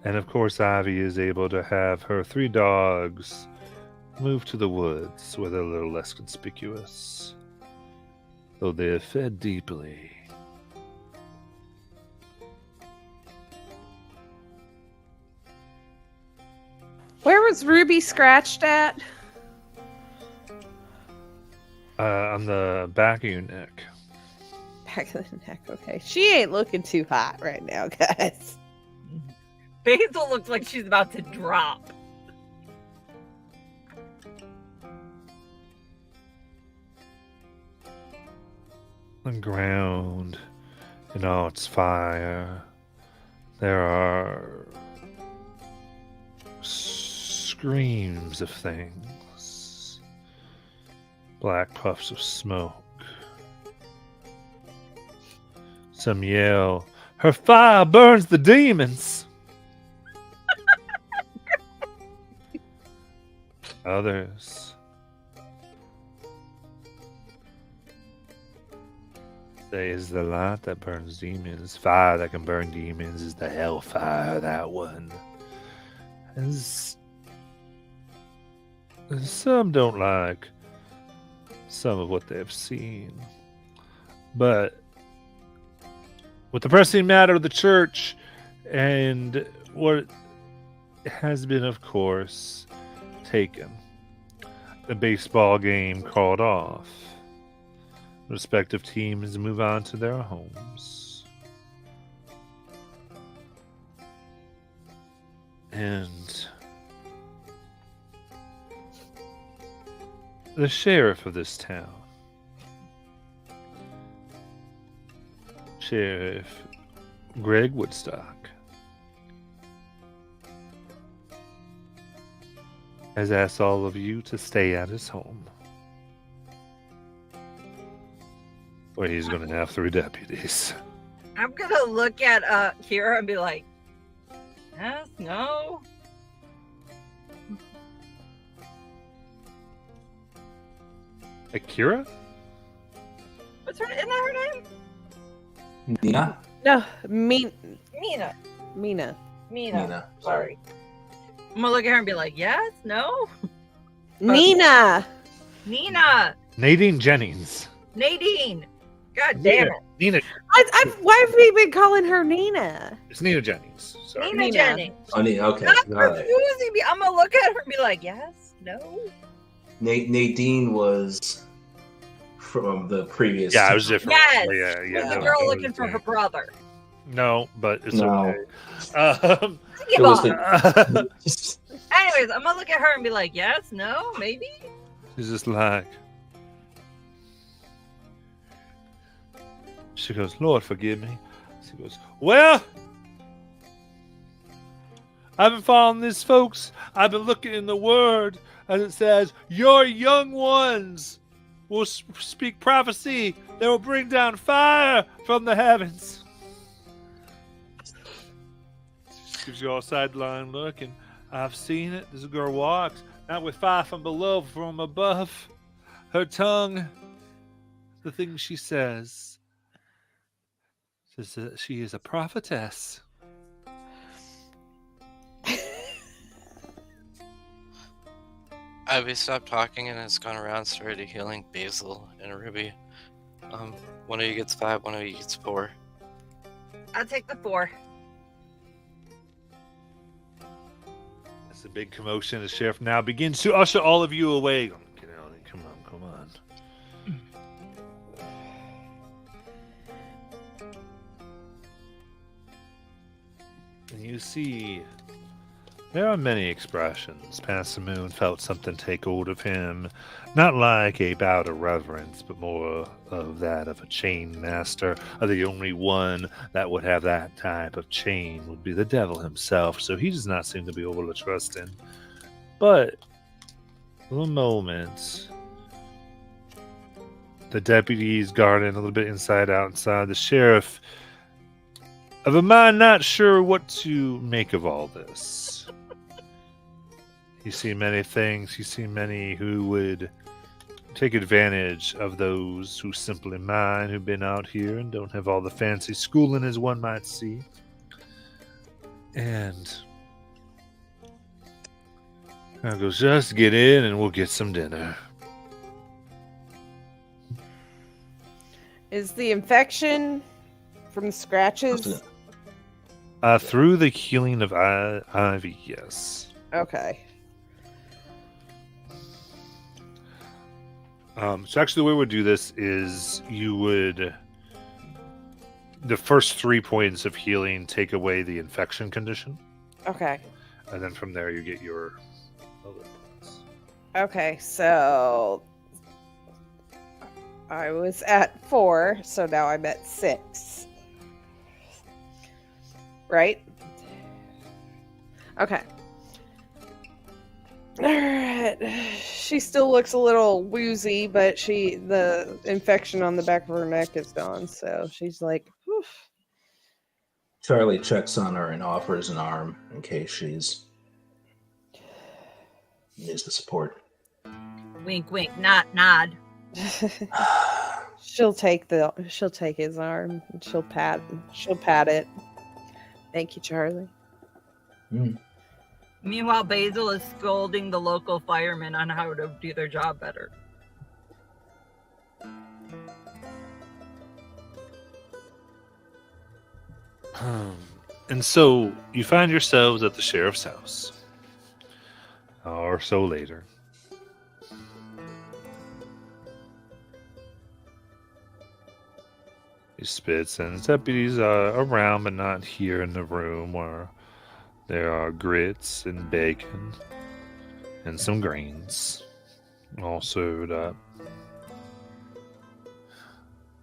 and of course Ivy is able to have her 3 dogs move to the woods where they're a little less conspicuous, though they have fed deeply. Where was Ruby scratched at? On the back of your neck. Back of the neck, okay. She ain't looking too hot right now, guys. Basil looks like she's about to drop. The ground in all its fire. There are screams of things. Black puffs of smoke. Some yell, "Her fire burns the demons!" Others say, "Is the light that burns demons. Fire that can burn demons is the hellfire, that one." As some don't like some of what they've seen. But with the pressing matter of the church and what has been, of course, taken, the baseball game called off, respective teams move on to their homes. And the sheriff of this town, Sheriff Greg Woodstock, has asked all of you to stay at his home, where he's going to have 3 deputies. I'm gonna look at Kira and be like, yes, no. Akira? What's her? Isn't that her name? Nina? No, Mina. Mina. Nina. Sorry. I'm gonna look at her and be like, yes, no. Nina. Nina. Nadine Jennings. Nadine. God damn it. Nina. Why have we been calling her Nina? It's Nina Jennings. Sorry. Nina Jennings. Oh, Nina, okay. Not All right. confusing me. I'm gonna look at her and be like, yes, no. Nadine was from the previous. Yeah, it was different. Yes. Yeah. The no, girl it looking was for her different. brother. No, but it's No. okay. Give It was up. Anyways, I'm gonna look at her and be like, yes, no, maybe. She's just like, she goes, Lord, forgive me. She goes, well, I've been following this, folks. I've been looking in the Word, and it says, your young ones will speak prophecy. They will bring down fire from the heavens. She gives you all a sideline look, and I've seen it. This girl walks, not with fire from below, from above. Her tongue, the things she says that she is a prophetess. Ivy stopped talking and has gone around, started healing Basil and Ruby. One of you gets 5, one of you gets 4. I'll take the 4. That's a big commotion. The sheriff now begins to usher all of you away. Get out! Come on. And you see, there are many expressions. Pastor Moon felt something take hold of him, not like a bout of reverence, but more of that of a chain master. The only one that would have that type of chain would be the devil himself, so he does not seem to be able to trust him. But for the moment, the deputies guarding a little bit outside. The sheriff, of a mind not sure what to make of all this. He's seen many things. He's seen many who would take advantage of those who simply mind, who've been out here and don't have all the fancy schooling as one might see. And I goes, just get in and we'll get some dinner. Is the infection from the scratches? Through the healing of Ivy, yes. Okay. So actually the way we would do this is you would, the first 3 points of healing take away the infection condition. Okay. And then from there you get your other points. Okay, so I was at 4, so now I'm at 6. Right? Okay. Alright. She still looks a little woozy, but the infection on the back of her neck is gone, so she's like, whew. Charlie checks on her and offers an arm in case she's needs the support. Wink, wink, nod. She'll take his arm and she'll pat it. Thank you, Charlie. Meanwhile, Basil is scolding the local firemen on how to do their job better. And so you find yourselves at the sheriff's house. An hour or so later. He spits, and the deputies are around but not here in the room where There are grits and bacon and some greens all served up.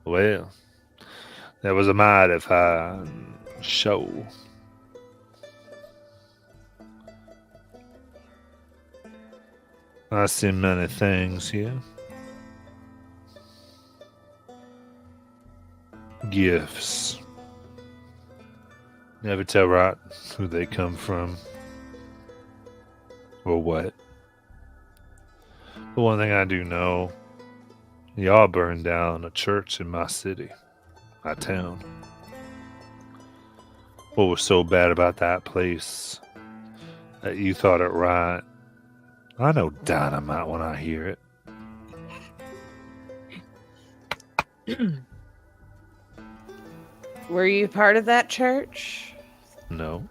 Well, that was a mighty fine show. I see many things here. Gifts. Never tell right who they come from or what. But one thing I do know, y'all burned down a church in my city, my town. What was so bad about that place that you thought it right? I know dynamite when I hear it. Were you part of that church? No.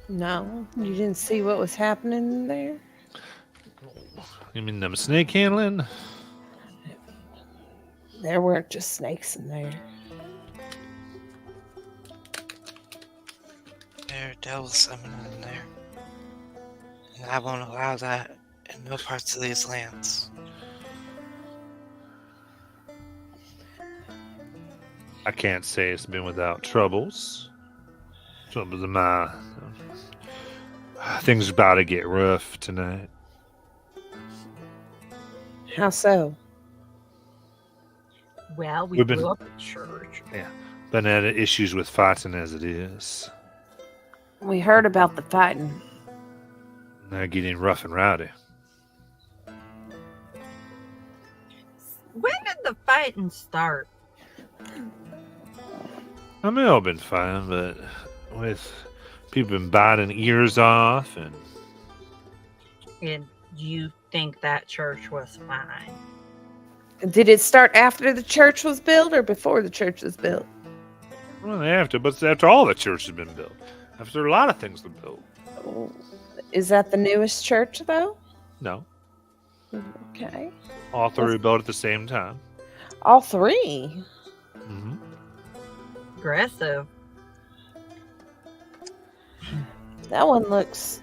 No, you didn't see what was happening there? You mean them snake handling? There weren't just snakes in there. There are devils summoned in there. And I won't allow that in no parts of these lands. I can't say it's been without troubles. Troubles of my... Things are about to get rough tonight. How so? Well, we We've been- blew up a church. Been at issues with fighting as it is. We heard about the fighting. They're getting rough and rowdy. When did the fighting start? I mean, all been fine, but with people been biting ears off and... And you think that church was fine? Did it start after the church was built or before the church was built? Well, after, but it's after all the church has been built. After a lot of things were built. Is that the newest church, though? No. Okay. All three were built at the same time. All three? Mm-hmm. Aggressive. That one looks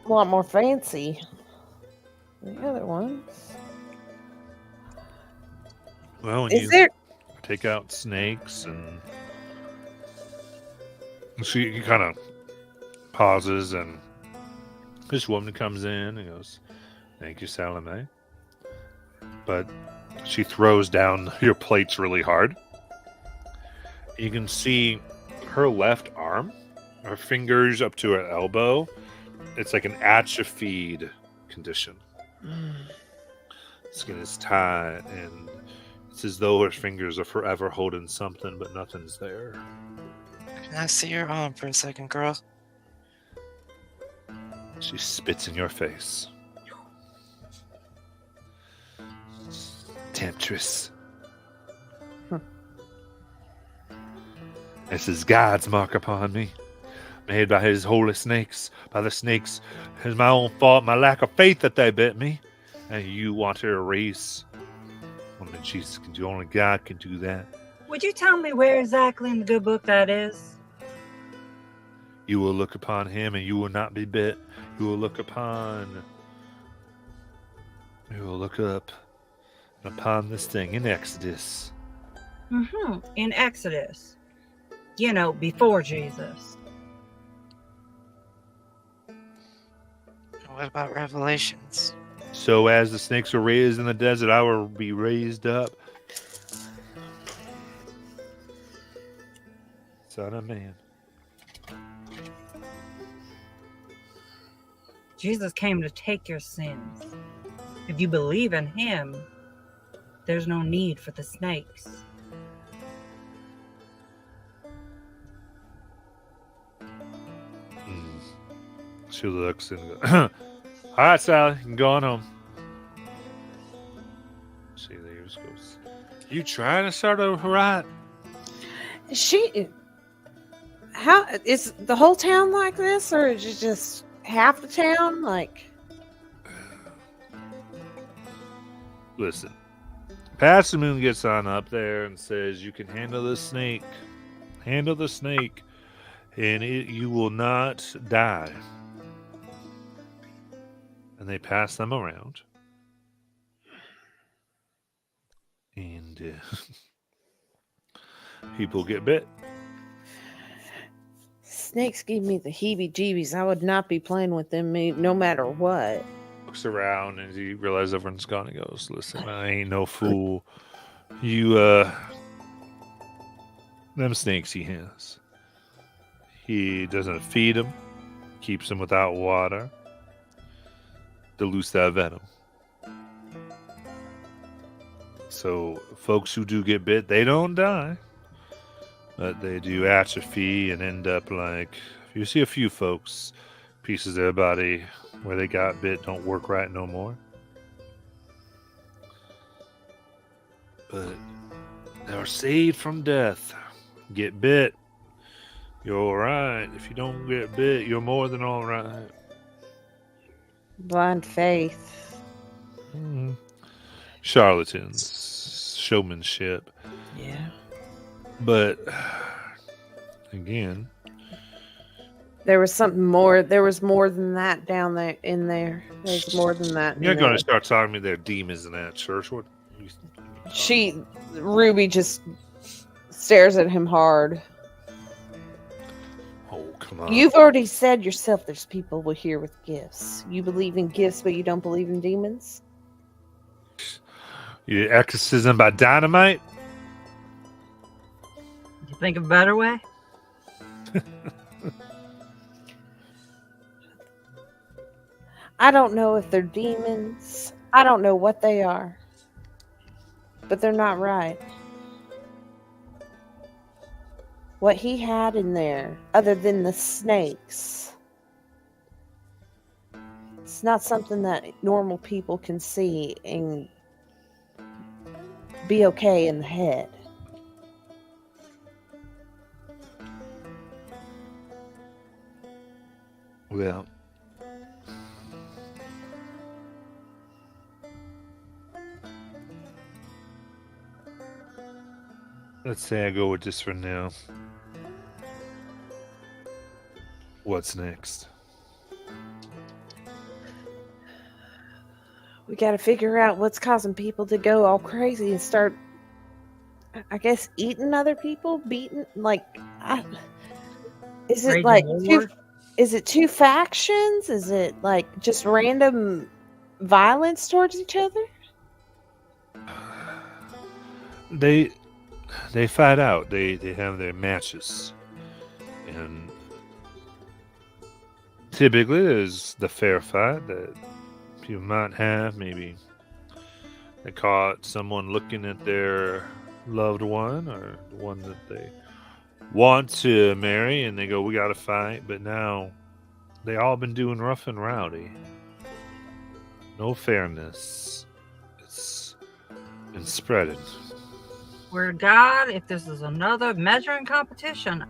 a lot more fancy than the other ones. Well, when Is you there... take out snakes and... She kind of pauses and this woman comes in and goes, "Thank you, Salome." But she throws down your plates really hard. You can see her left arm, her fingers up to her elbow. It's like an atrophied condition. Skin is tight and it's as though her fingers are forever holding something, but nothing's there. Can I see your arm for a second, girl? She spits in your face. Temptress. This is God's mark upon me, made by his holy snakes. By the snakes, it's my own fault, my lack of faith that they bit me. And you want to erase. Only Jesus can do, only God can do that. Would you tell me where exactly in the good book that is? You will look upon him and you will not be bit. You will look up upon this thing in Exodus. Mm-hmm. In Exodus. You know, before Jesus. What about Revelations? So as the snakes were raised in the desert, I will be raised up. Son of man. Jesus came to take your sins. If you believe in him, there's no need for the snakes. She looks and goes, "All right, Sally, you can go on home." She leaves, goes, "You trying to start over right?" How is the whole town like this, or is it just half the town? Like, Listen, Pastor Moon gets on up there and says, "You can handle the snake. Handle the snake. and you will not die. And they pass them around. And people get bit. Snakes give me the heebie-jeebies. I would not be playing with them no matter what. Looks around and he realizes everyone's gone and goes, listen, I ain't no fool. You, them snakes he has. He doesn't feed them, keeps them without water, dilutes that venom. So folks who do get bit, they don't die, but they do atrophy and end up like, you see a few folks, pieces of their body where they got bit don't work right no more. But they are saved from death. Get bit, you're all right. If you don't get bit, you're more than all right. Blind faith. Charlatans, showmanship. Yeah. But again, there was something more. There was more than that down there. In there, there's more than that. You're going to start talking to me. There are demons in that church. What? Ruby just stares at him hard. Oh, come on. You've already said yourself. There's people here with gifts. You believe in gifts, but you don't believe in demons. You exorcism by dynamite? You think of a better way? I don't know if they're demons. I don't know what they are. But they're not right. What he had in there, other than the snakes, it's not something that normal people can see and be okay in the head. Well, let's say I go with this for now. What's next? We got to figure out what's causing people to go all crazy and start, I guess, eating other people, beating, like, is it like two factions? Is it like just random violence towards each other? They fight out. They have their matches, and typically there's the fair fight that people might have. Maybe they caught someone looking at their loved one or the one that they want to marry, and they go, we got to fight. But now they all been doing rough and rowdy. No fairness. It's been spreading. Swear to God, if this is another measuring competition.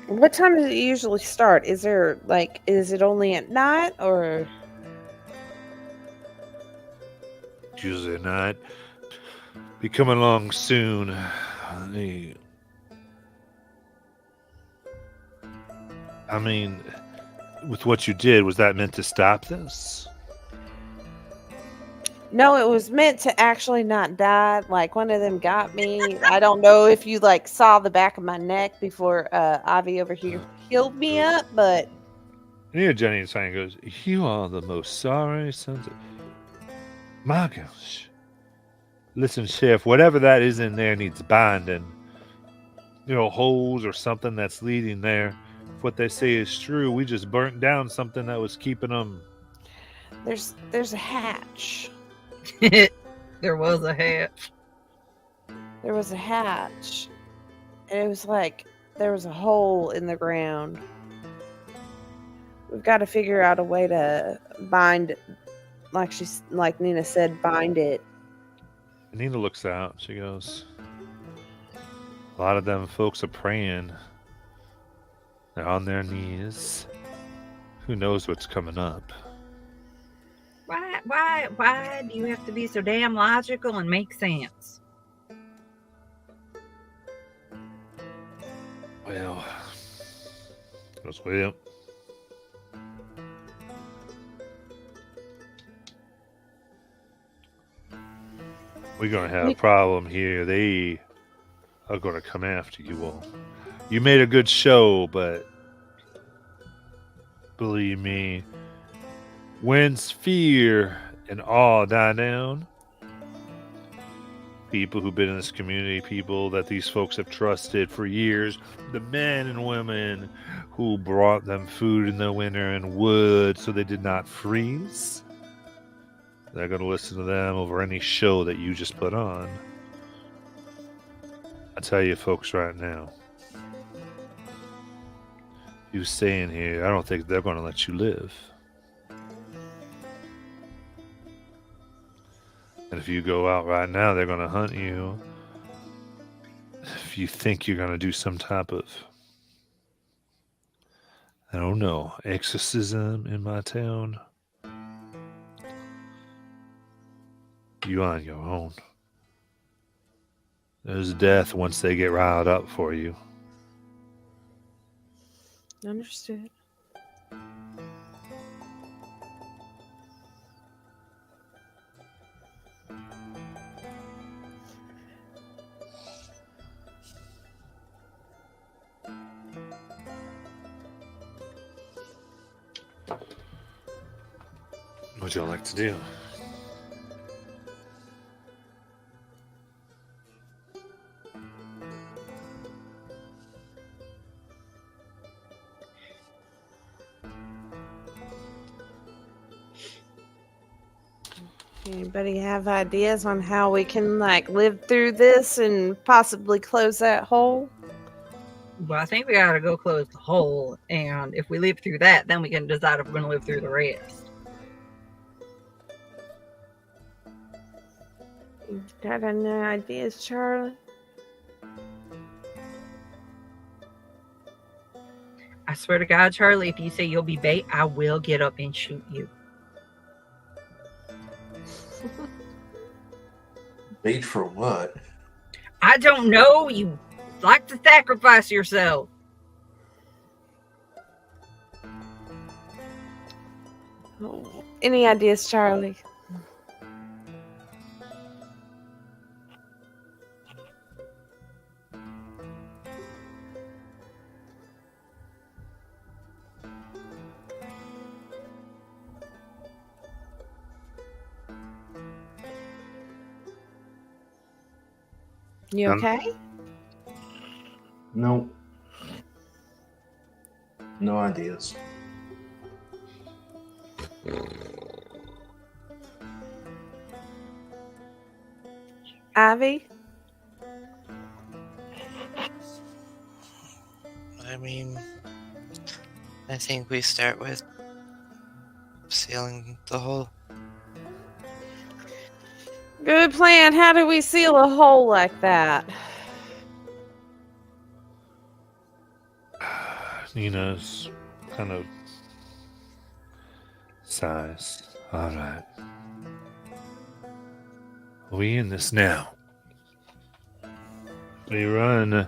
What time does it usually start? Is it only at night or? Tuesday night. Be coming along soon. I mean, with what you did, was that meant to stop this? No, it was meant to actually not die. Like, one of them got me. I don't know if you saw the back of my neck before Ivy over here healed me up, but And here Jenny Stein goes, you are the most sorry sons of... My gosh. Listen, Sheriff, whatever that is in there needs binding. Holes or something that's leading there. If what they say is true, we just burnt down something that was keeping them... there's a hatch. There was a hatch. There was a hatch. And it was like there was a hole in the ground. We've got to figure out a way to bind, like Nina said, bind it. Nina looks out. She goes, a lot of them folks are praying. They're on their knees. Who knows what's coming up? Why do you have to be so damn logical and make sense? Well, goes well. We're gonna have a problem here. They are gonna come after you all. You made a good show, but believe me, when fear and awe die down, people who've been in this community, people that these folks have trusted for years, the men and women who brought them food in the winter and wood so they did not freeze, they're going to listen to them over any show that you just put on. I tell you folks right now, you staying here, I don't think they're going to let you live. And if you go out right now, they're going to hunt you. If you think you're going to do some type of, I don't know, exorcism in my town, you on your own. There's death once they get riled up for you. Understood. What would y'all like to do? Anybody have ideas on how we can live through this and possibly close that hole? Well, I think we gotta go close the hole, and if we live through that, then we can decide if we're gonna live through the rest. Got any ideas, Charlie? I swear to God, Charlie, if you say you'll be bait, I will get up and shoot you. Bait for what? I don't know. You like to sacrifice yourself. Oh, any ideas, Charlie? You okay? No. No ideas. Ivy? I mean, I think we start with sealing the hole. Good plan. How do we seal a hole like that? Nina's kind of sighs. All right. We in this now. We run.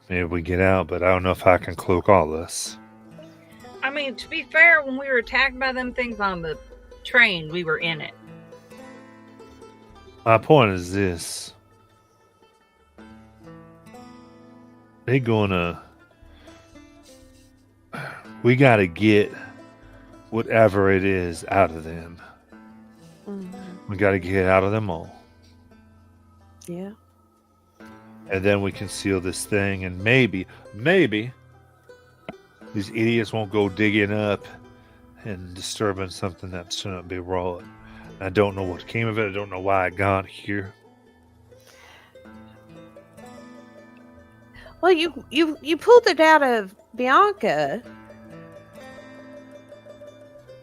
Maybe we get out, but I don't know if I can cloak all this. I mean, to be fair, when we were attacked by them things on the train, we were in it. My point is this. They gonna... We gotta get whatever it is out of them. Mm-hmm. We gotta get out of them all. Yeah. And then we can seal this thing, and maybe these idiots won't go digging up and disturbing something that shouldn't be wrought. I don't know what came of it. I don't know why I got here. Well, you pulled it out of Bianca.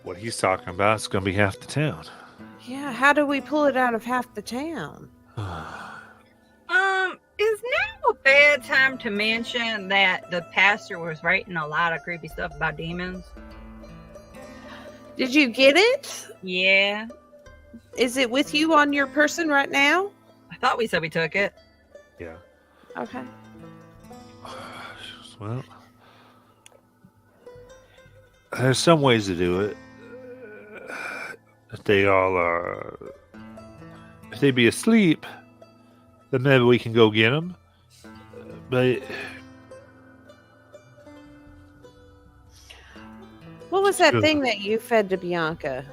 What he's talking about is going to be half the town. Yeah, how do we pull it out of half the town? Is now a bad time to mention that the pastor was writing a lot of creepy stuff about demons? Did you get it? Yeah. Is it with you on your person right now? I thought we said we took it. Yeah. Okay. Well, there's some ways to do it. If they all are, if they be asleep, then maybe we can go get them. But What was that Sure. thing that you fed to Bianca?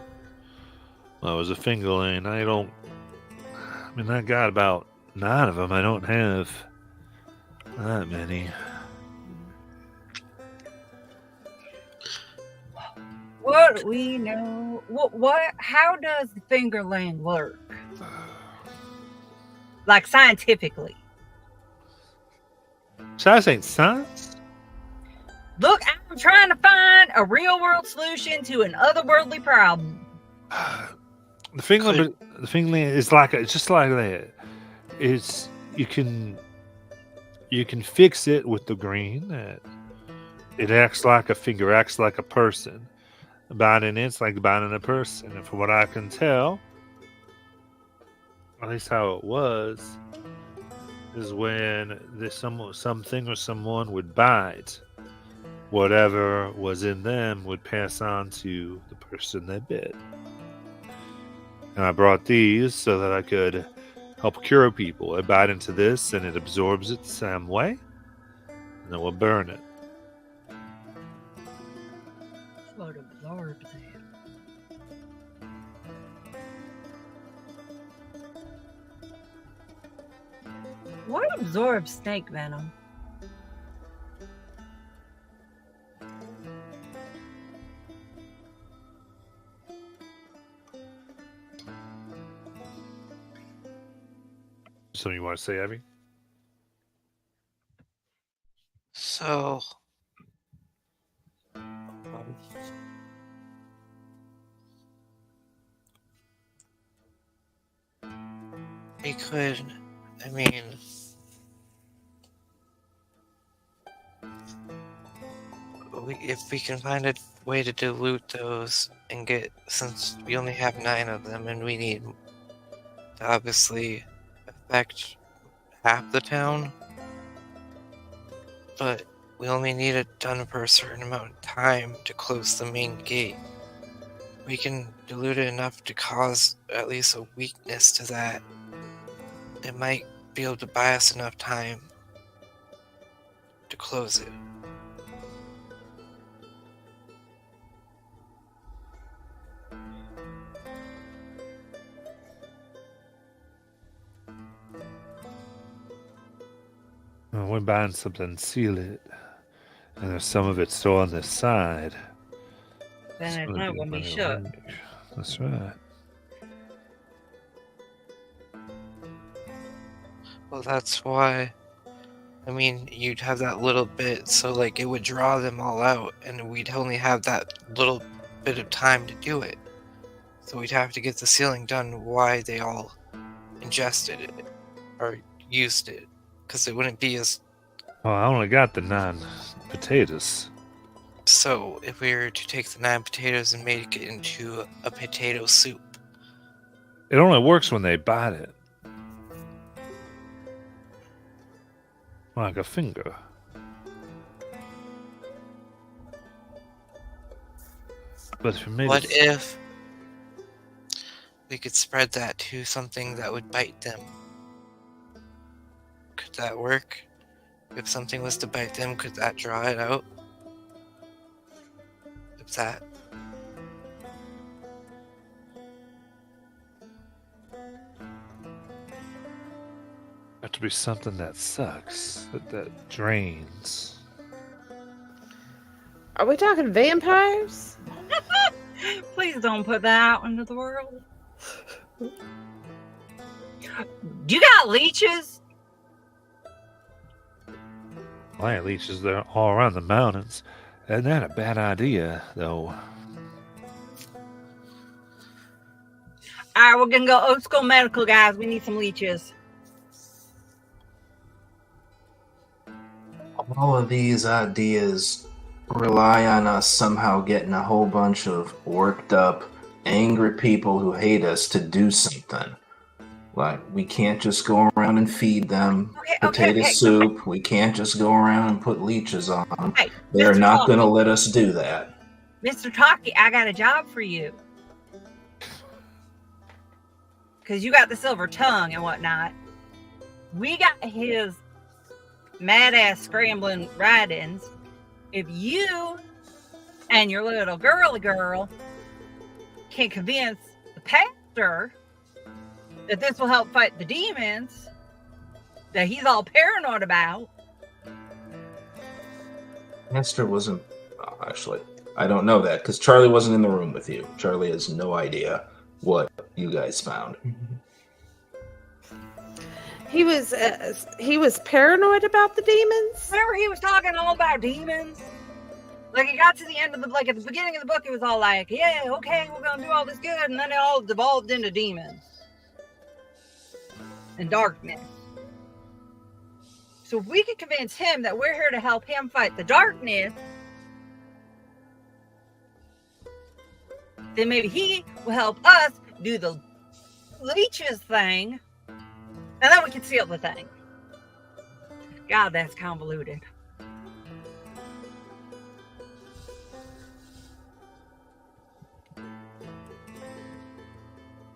well, it was a fingerling. I got about 9 of them. I don't have that many. What do we know? What? How does the fingerling work? Like scientifically? Science ain't science. Look, I'm trying to find a real world solution to an otherworldly problem. The fingerling is it's just like that. It's you can fix it with the green. It acts like a finger, acts like a person. Biting it's like biting a person, and from what I can tell, at least how it was, is when something or someone would bite, whatever was in them would pass on to the person they bit. And I brought these so that I could help cure people. I bite into this and it absorbs it the same way, and it will burn it. What absorbs it? What absorbs snake venom? Something you want to say, Abby? So, we could, if we can find a way to dilute those and since we only have 9 of them and we need to obviously affect half the town, but we only need it done for a certain amount of time to close the main gate. We can dilute it enough to cause at least a weakness to that. It might be able to buy us enough time to close it. Well, we're buying something, seal it, and there's some of it still on this side. Then it's gonna not be when we better should. work. That's right. Well, that's why, you'd have that little bit, so it would draw them all out, and we'd only have that little bit of time to do it. So we'd have to get the sealing done while they all ingested it, or used it, because it wouldn't be as... Well, I only got the 9 potatoes. So, if we were to take the 9 potatoes and make it into a potato soup... It only works when they bite it. Like a finger. But if you made What it... if we could spread that to something that would bite them? Could that work? If something was to bite them, could that draw it out? If that... have to be something that sucks, that drains. Are we talking vampires? Please don't put that out into the world. You got leeches? Well, at least they're all around the mountains. Isn't that a bad idea, though? Alright, we're gonna go old school medical, guys. We need some leeches. All of these ideas rely on us somehow getting a whole bunch of worked up, angry people who hate us to do something. Like, we can't just go around and feed them Okay, potato soup. We can't just go around and put leeches on them. Hey, They're Mr. not going to Talkie. let us do that. Mr. Talkie, I got a job for you. Because you got the silver tongue and whatnot. We got his mad-ass scrambling write-ins. If you and your little girly girl can convince the pastor that this will help fight the demons that he's all paranoid about. Pastor wasn't... actually, I don't know that, because Charlie wasn't in the room with you. Charlie has no idea what you guys found. He was paranoid about the demons. Remember, he was talking all about demons. Like, it got to the end of the, like, at the beginning of the book, it was all like, yeah, okay, we're gonna do all this good, and then it all devolved into demons and darkness. So if we could convince him that we're here to help him fight the darkness, then maybe he will help us do the leeches thing, and then we can seal the thing. God, that's convoluted.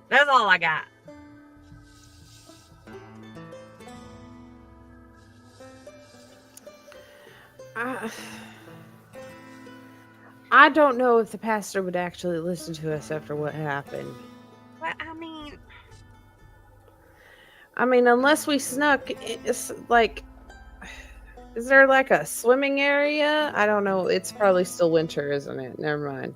That's all I got. I don't know if the pastor would actually listen to us after what happened. Well, I mean, unless we snuck, it's like, is there like a swimming area? I don't know. It's probably still winter, isn't it? Never mind.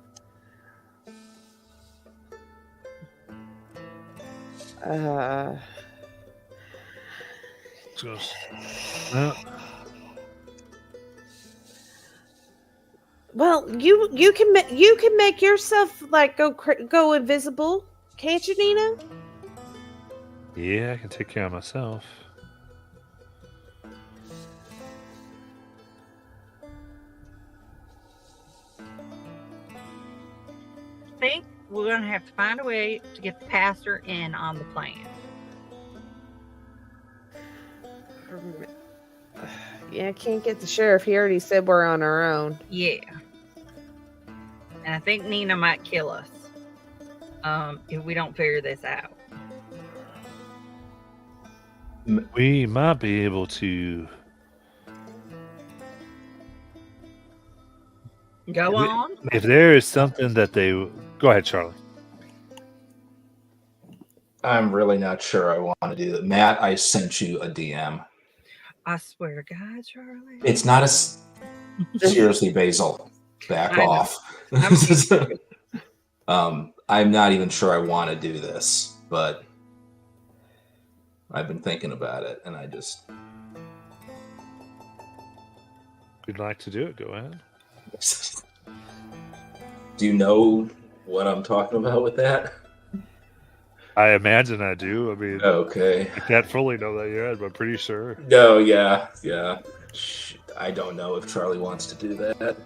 Well, you can make yourself like go invisible, can't you, Nina? Yeah, I can take care of myself. I think we're going to have to find a way to get the pastor in on the plan. Yeah, I can't get the sheriff. He already said we're on our own. Yeah. And I think Nina might kill us if we don't figure this out. We might be able to go on. If there is something that they... Go ahead, Charlie. I'm really not sure I want to do that. Matt, I sent you a DM. I swear to God, Charlie. It's not as... Seriously, Basil. Back off. I'm not even sure I want to do this, but I've been thinking about it, and I just... If you'd like to do it, go ahead. Do you know what I'm talking about with that? I imagine I do. I mean, okay. I can't fully know that yet, but I'm pretty sure. No, yeah. I don't know if Charlie wants to do that.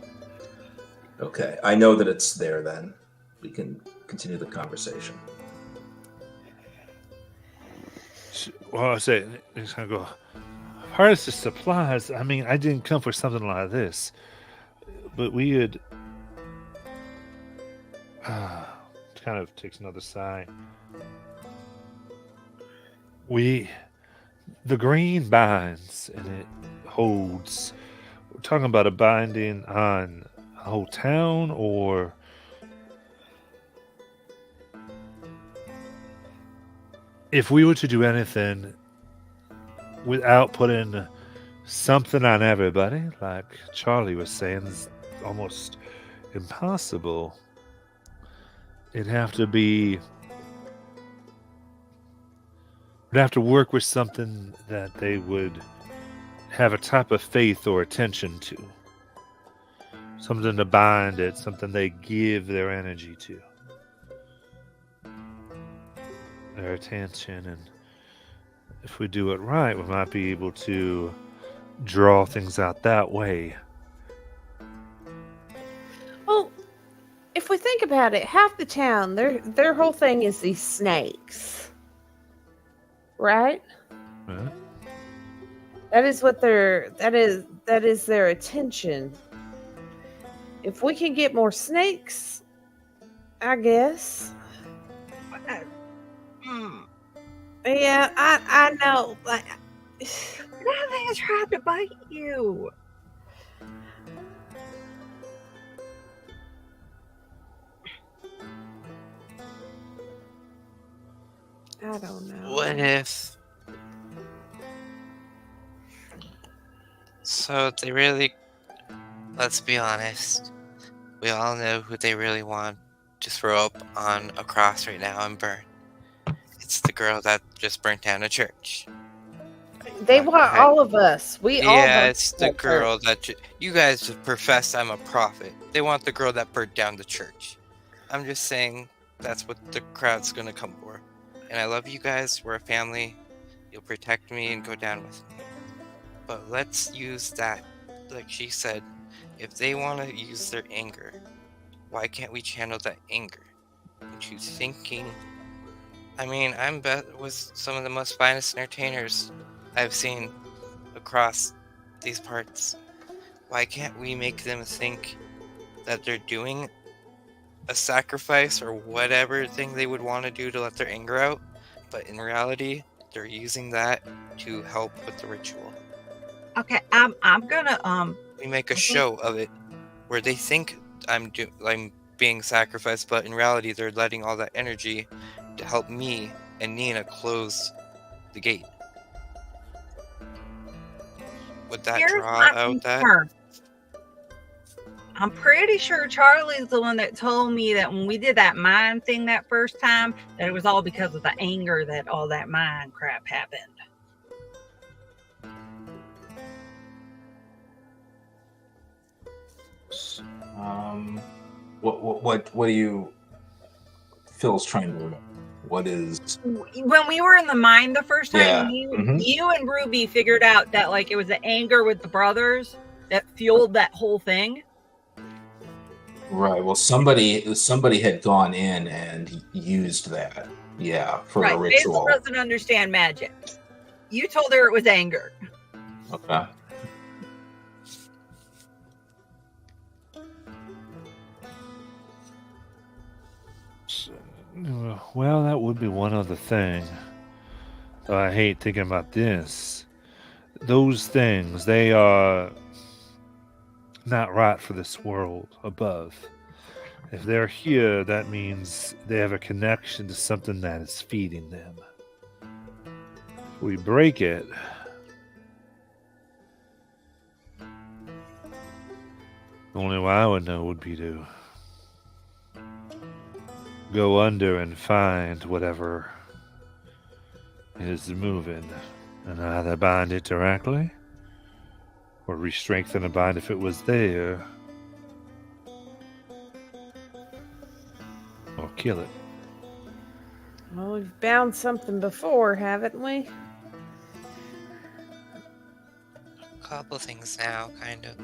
Okay, I know that it's there then. We can continue the conversation. Well, I say, it's going to go, hardest of supplies. I mean, I didn't come for something like this. But we had... kind of takes another sigh. The green binds and it holds. We're talking about a binding on a whole town, or if we were to do anything without putting something on everybody, like Charlie was saying, is almost impossible. It'd have to be... We'd have to work with something that they would have a type of faith or attention to. Something to bind it, something they give their energy to. Their attention. And if we do it right, we might be able to draw things out that way. Well, if we think about it, half the town, their whole thing is these snakes. right? Right? That is what that is their attention. If we can get more snakes, I guess. Yeah, I know. Like, That thing is trying to bite you. I don't know. What if? So they really, let's be honest, we all know who they really want to throw up on a cross right now and burn. It's the girl that just burnt down a church. They want Right. all of us. We all Yeah, want it's the that girl church. that you guys just profess I'm a prophet. They want the girl that burnt down the church. I'm just saying that's what the crowd's gonna come for. And I love you guys. We're a family. You'll protect me and go down with me. But let's use that, like she said, if they want to use their anger, why can't we channel that anger into thinking? I mean, I'm with some of the most finest entertainers I've seen across these parts. Why can't we make them think that they're doing a sacrifice or whatever thing they would want to do to let their anger out, but in reality, they're using that to help with the ritual? Okay, I'm gonna We make a show of it where they think I'm being sacrificed, but in reality, they're letting all that energy to help me and Nina close the gate. Would that here's draw my out that? concern. I'm pretty sure Charlie's the one that told me that when we did that mine thing that first time, that it was all because of the anger that all that mine crap happened. What do you? Phil's trying to remember. What is? When we were in the mine the first time, Yeah. you and Ruby figured out that like it was the anger with the brothers that fueled that whole thing. Right. Well, somebody had gone in and used that. Yeah, for a Basil ritual. doesn't understand magic. You told her it was anger. Okay. Well, that would be one other thing. Though I hate thinking about this. Those things, they are not right for this world above. If they're here, that means they have a connection to something that is feeding them. If we break it, the only way I would know would be to go under and find whatever is moving and either bind it directly or re-strengthen a bind if it was there, or kill it. Well, we've bound something before, haven't we? A couple things now, kind of.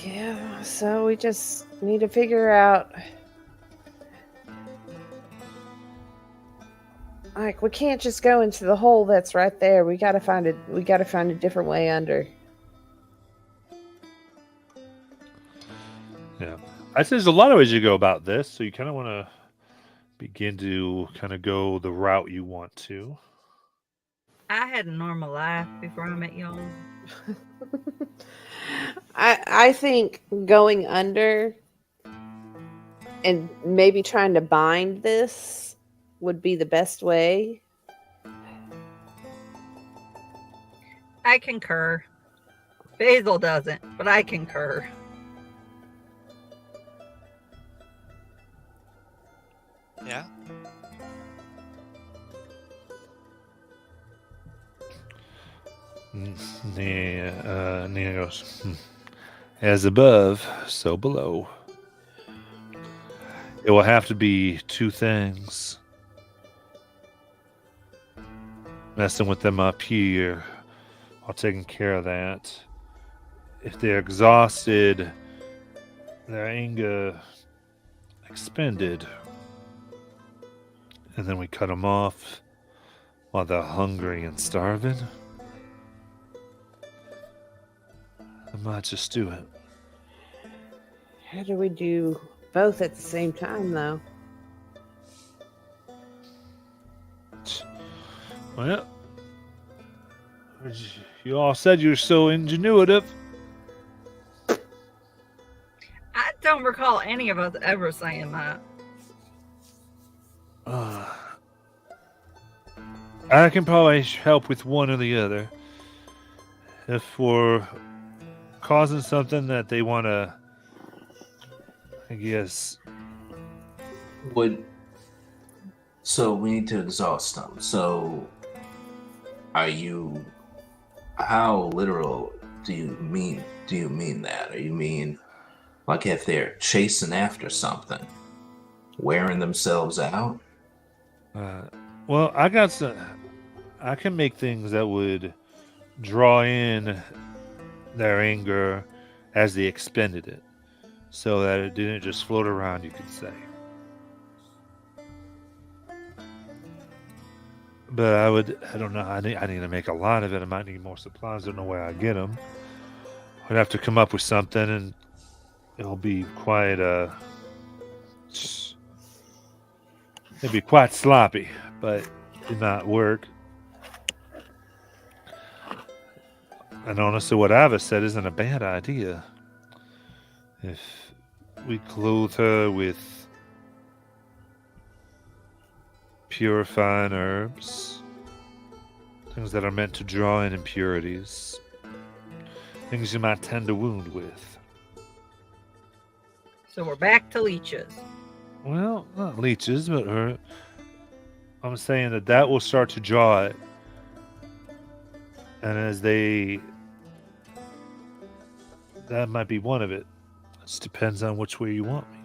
Yeah, so we just need to figure out. Like, we can't just go into the hole that's right there. We gotta find a different way under. Yeah. I say there's a lot of ways you go about this, so you kind of want to begin to kind of go the route you want to. I had a normal life before I met y'all. I think going under and maybe trying to bind this would be the best way. I concur. Basil doesn't, but I concur. Yeah? Nina goes, as above, so below. It will have to be two things. Messing with them up here while taking care of that. If they're exhausted, their anger expended, and then we cut them off, while they're hungry and starving, I might just do it. How do we do both at the same time, though? Well, you all said you're so ingenuitive. I don't recall any of us ever saying that. I can probably help with one or the other. If we're causing something that they want to, I guess. So we need to exhaust them. So are you? How literal do you mean? Do you mean that? Or you mean like if they're chasing after something, wearing themselves out? Well, I got some. I can make things that would draw in their anger as they expended it, so that it didn't just float around. You could say. But I don't know. I need to make a lot of it. I might need more supplies. I don't know where I get them. I'd have to come up with something, and it'll be quite it'll be quite sloppy, but it might work. And honestly, what Ava said isn't a bad idea. If we clothe her with purifying herbs, things that are meant to draw in impurities, things you might tend a wound with. So we're back to leeches. Well, not leeches, but I'm saying that will start to draw it. And as that might be one of it. It just depends on which way you want me.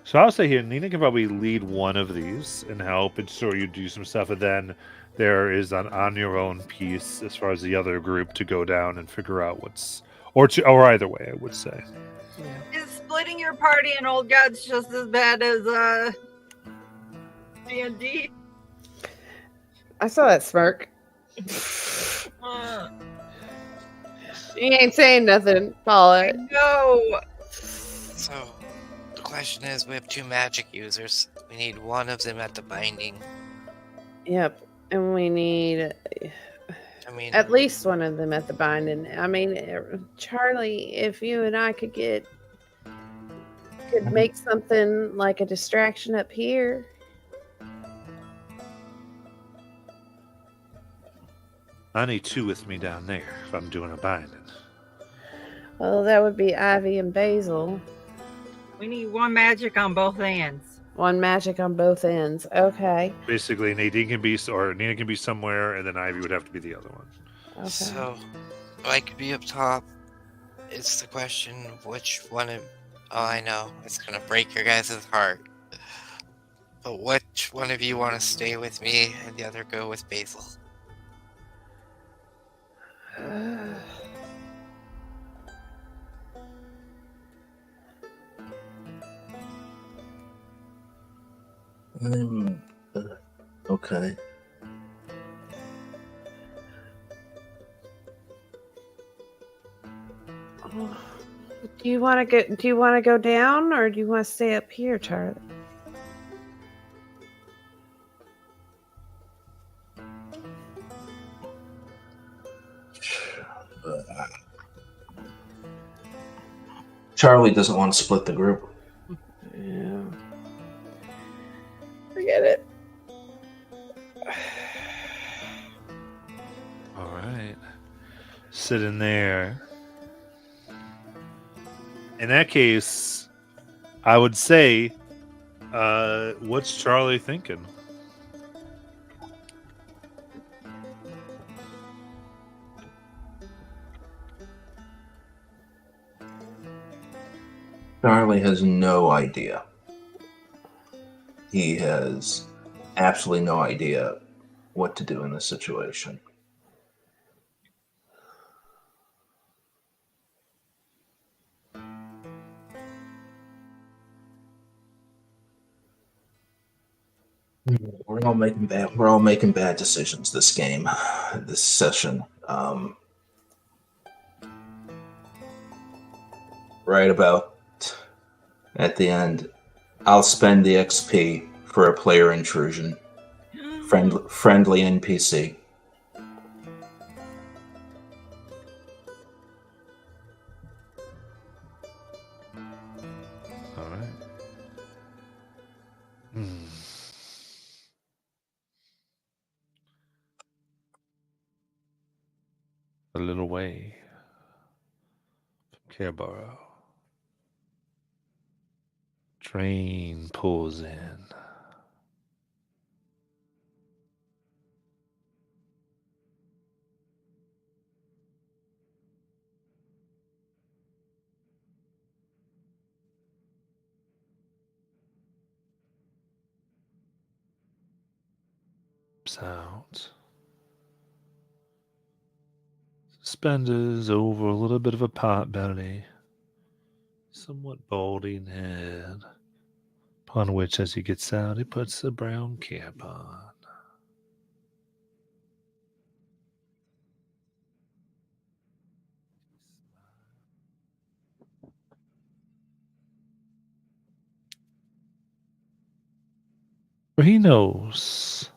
So I'll say here, Nina can probably lead one of these and help and show you do some stuff, and then there is on your own piece as far as the other group to go down and figure out or either way, I would say. Is splitting your party in Old Gods just as bad as D&D? I saw that smirk. She ain't saying nothing, Paula. No. So, the question is, we have 2 magic users. We need one of them at the binding. Yep, and we need at least one of them at the binding. I mean, Charlie, if you and I could make something like a distraction up here. I need 2 with me down there if I'm doing a binding. Well, that would be Ivy and Basil. We need 1 magic on both ends. 1 magic on both ends. Okay. Basically, Nina can be somewhere, and then Ivy would have to be the other one. Okay. So, I could be up top. It's the question of which one of... Oh, I know. It's going to break your guys' heart. But which one of you want to stay with me and the other go with Basil? Okay. Do you want to go down, or do you want to stay up here, Charlie? Charlie doesn't want to split the group. Yeah. Forget it. All right. Sitting there. In that case, I would say, what's Charlie thinking? Charlie has no idea. He has absolutely no idea what to do in this situation. We're all making bad. We're all making bad decisions this game, this session. Right about at the end, I'll spend the XP for a player intrusion. Friendly NPC. All right. Hmm. A little way from Careborough. Train pulls in. Out. Suspenders over a little bit of a pot belly. Somewhat balding head. Upon which, as he gets out, he puts a brown cap on. For he knows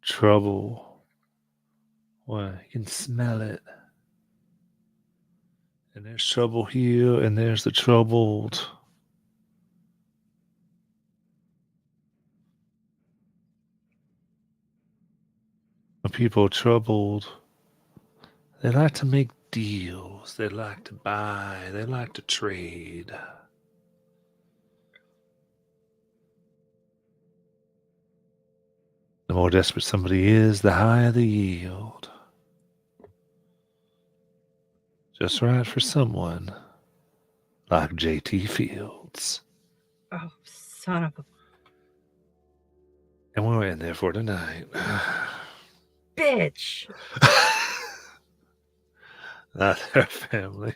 trouble. Well, he can smell it. And there's trouble here, and there's the troubled. When people are troubled, they like to make deals. They like to buy. They like to trade. The more desperate somebody is, the higher the yield. Just right for someone like J.T. Fields. Oh, son of a And we're in there for tonight. bitch. Not their family.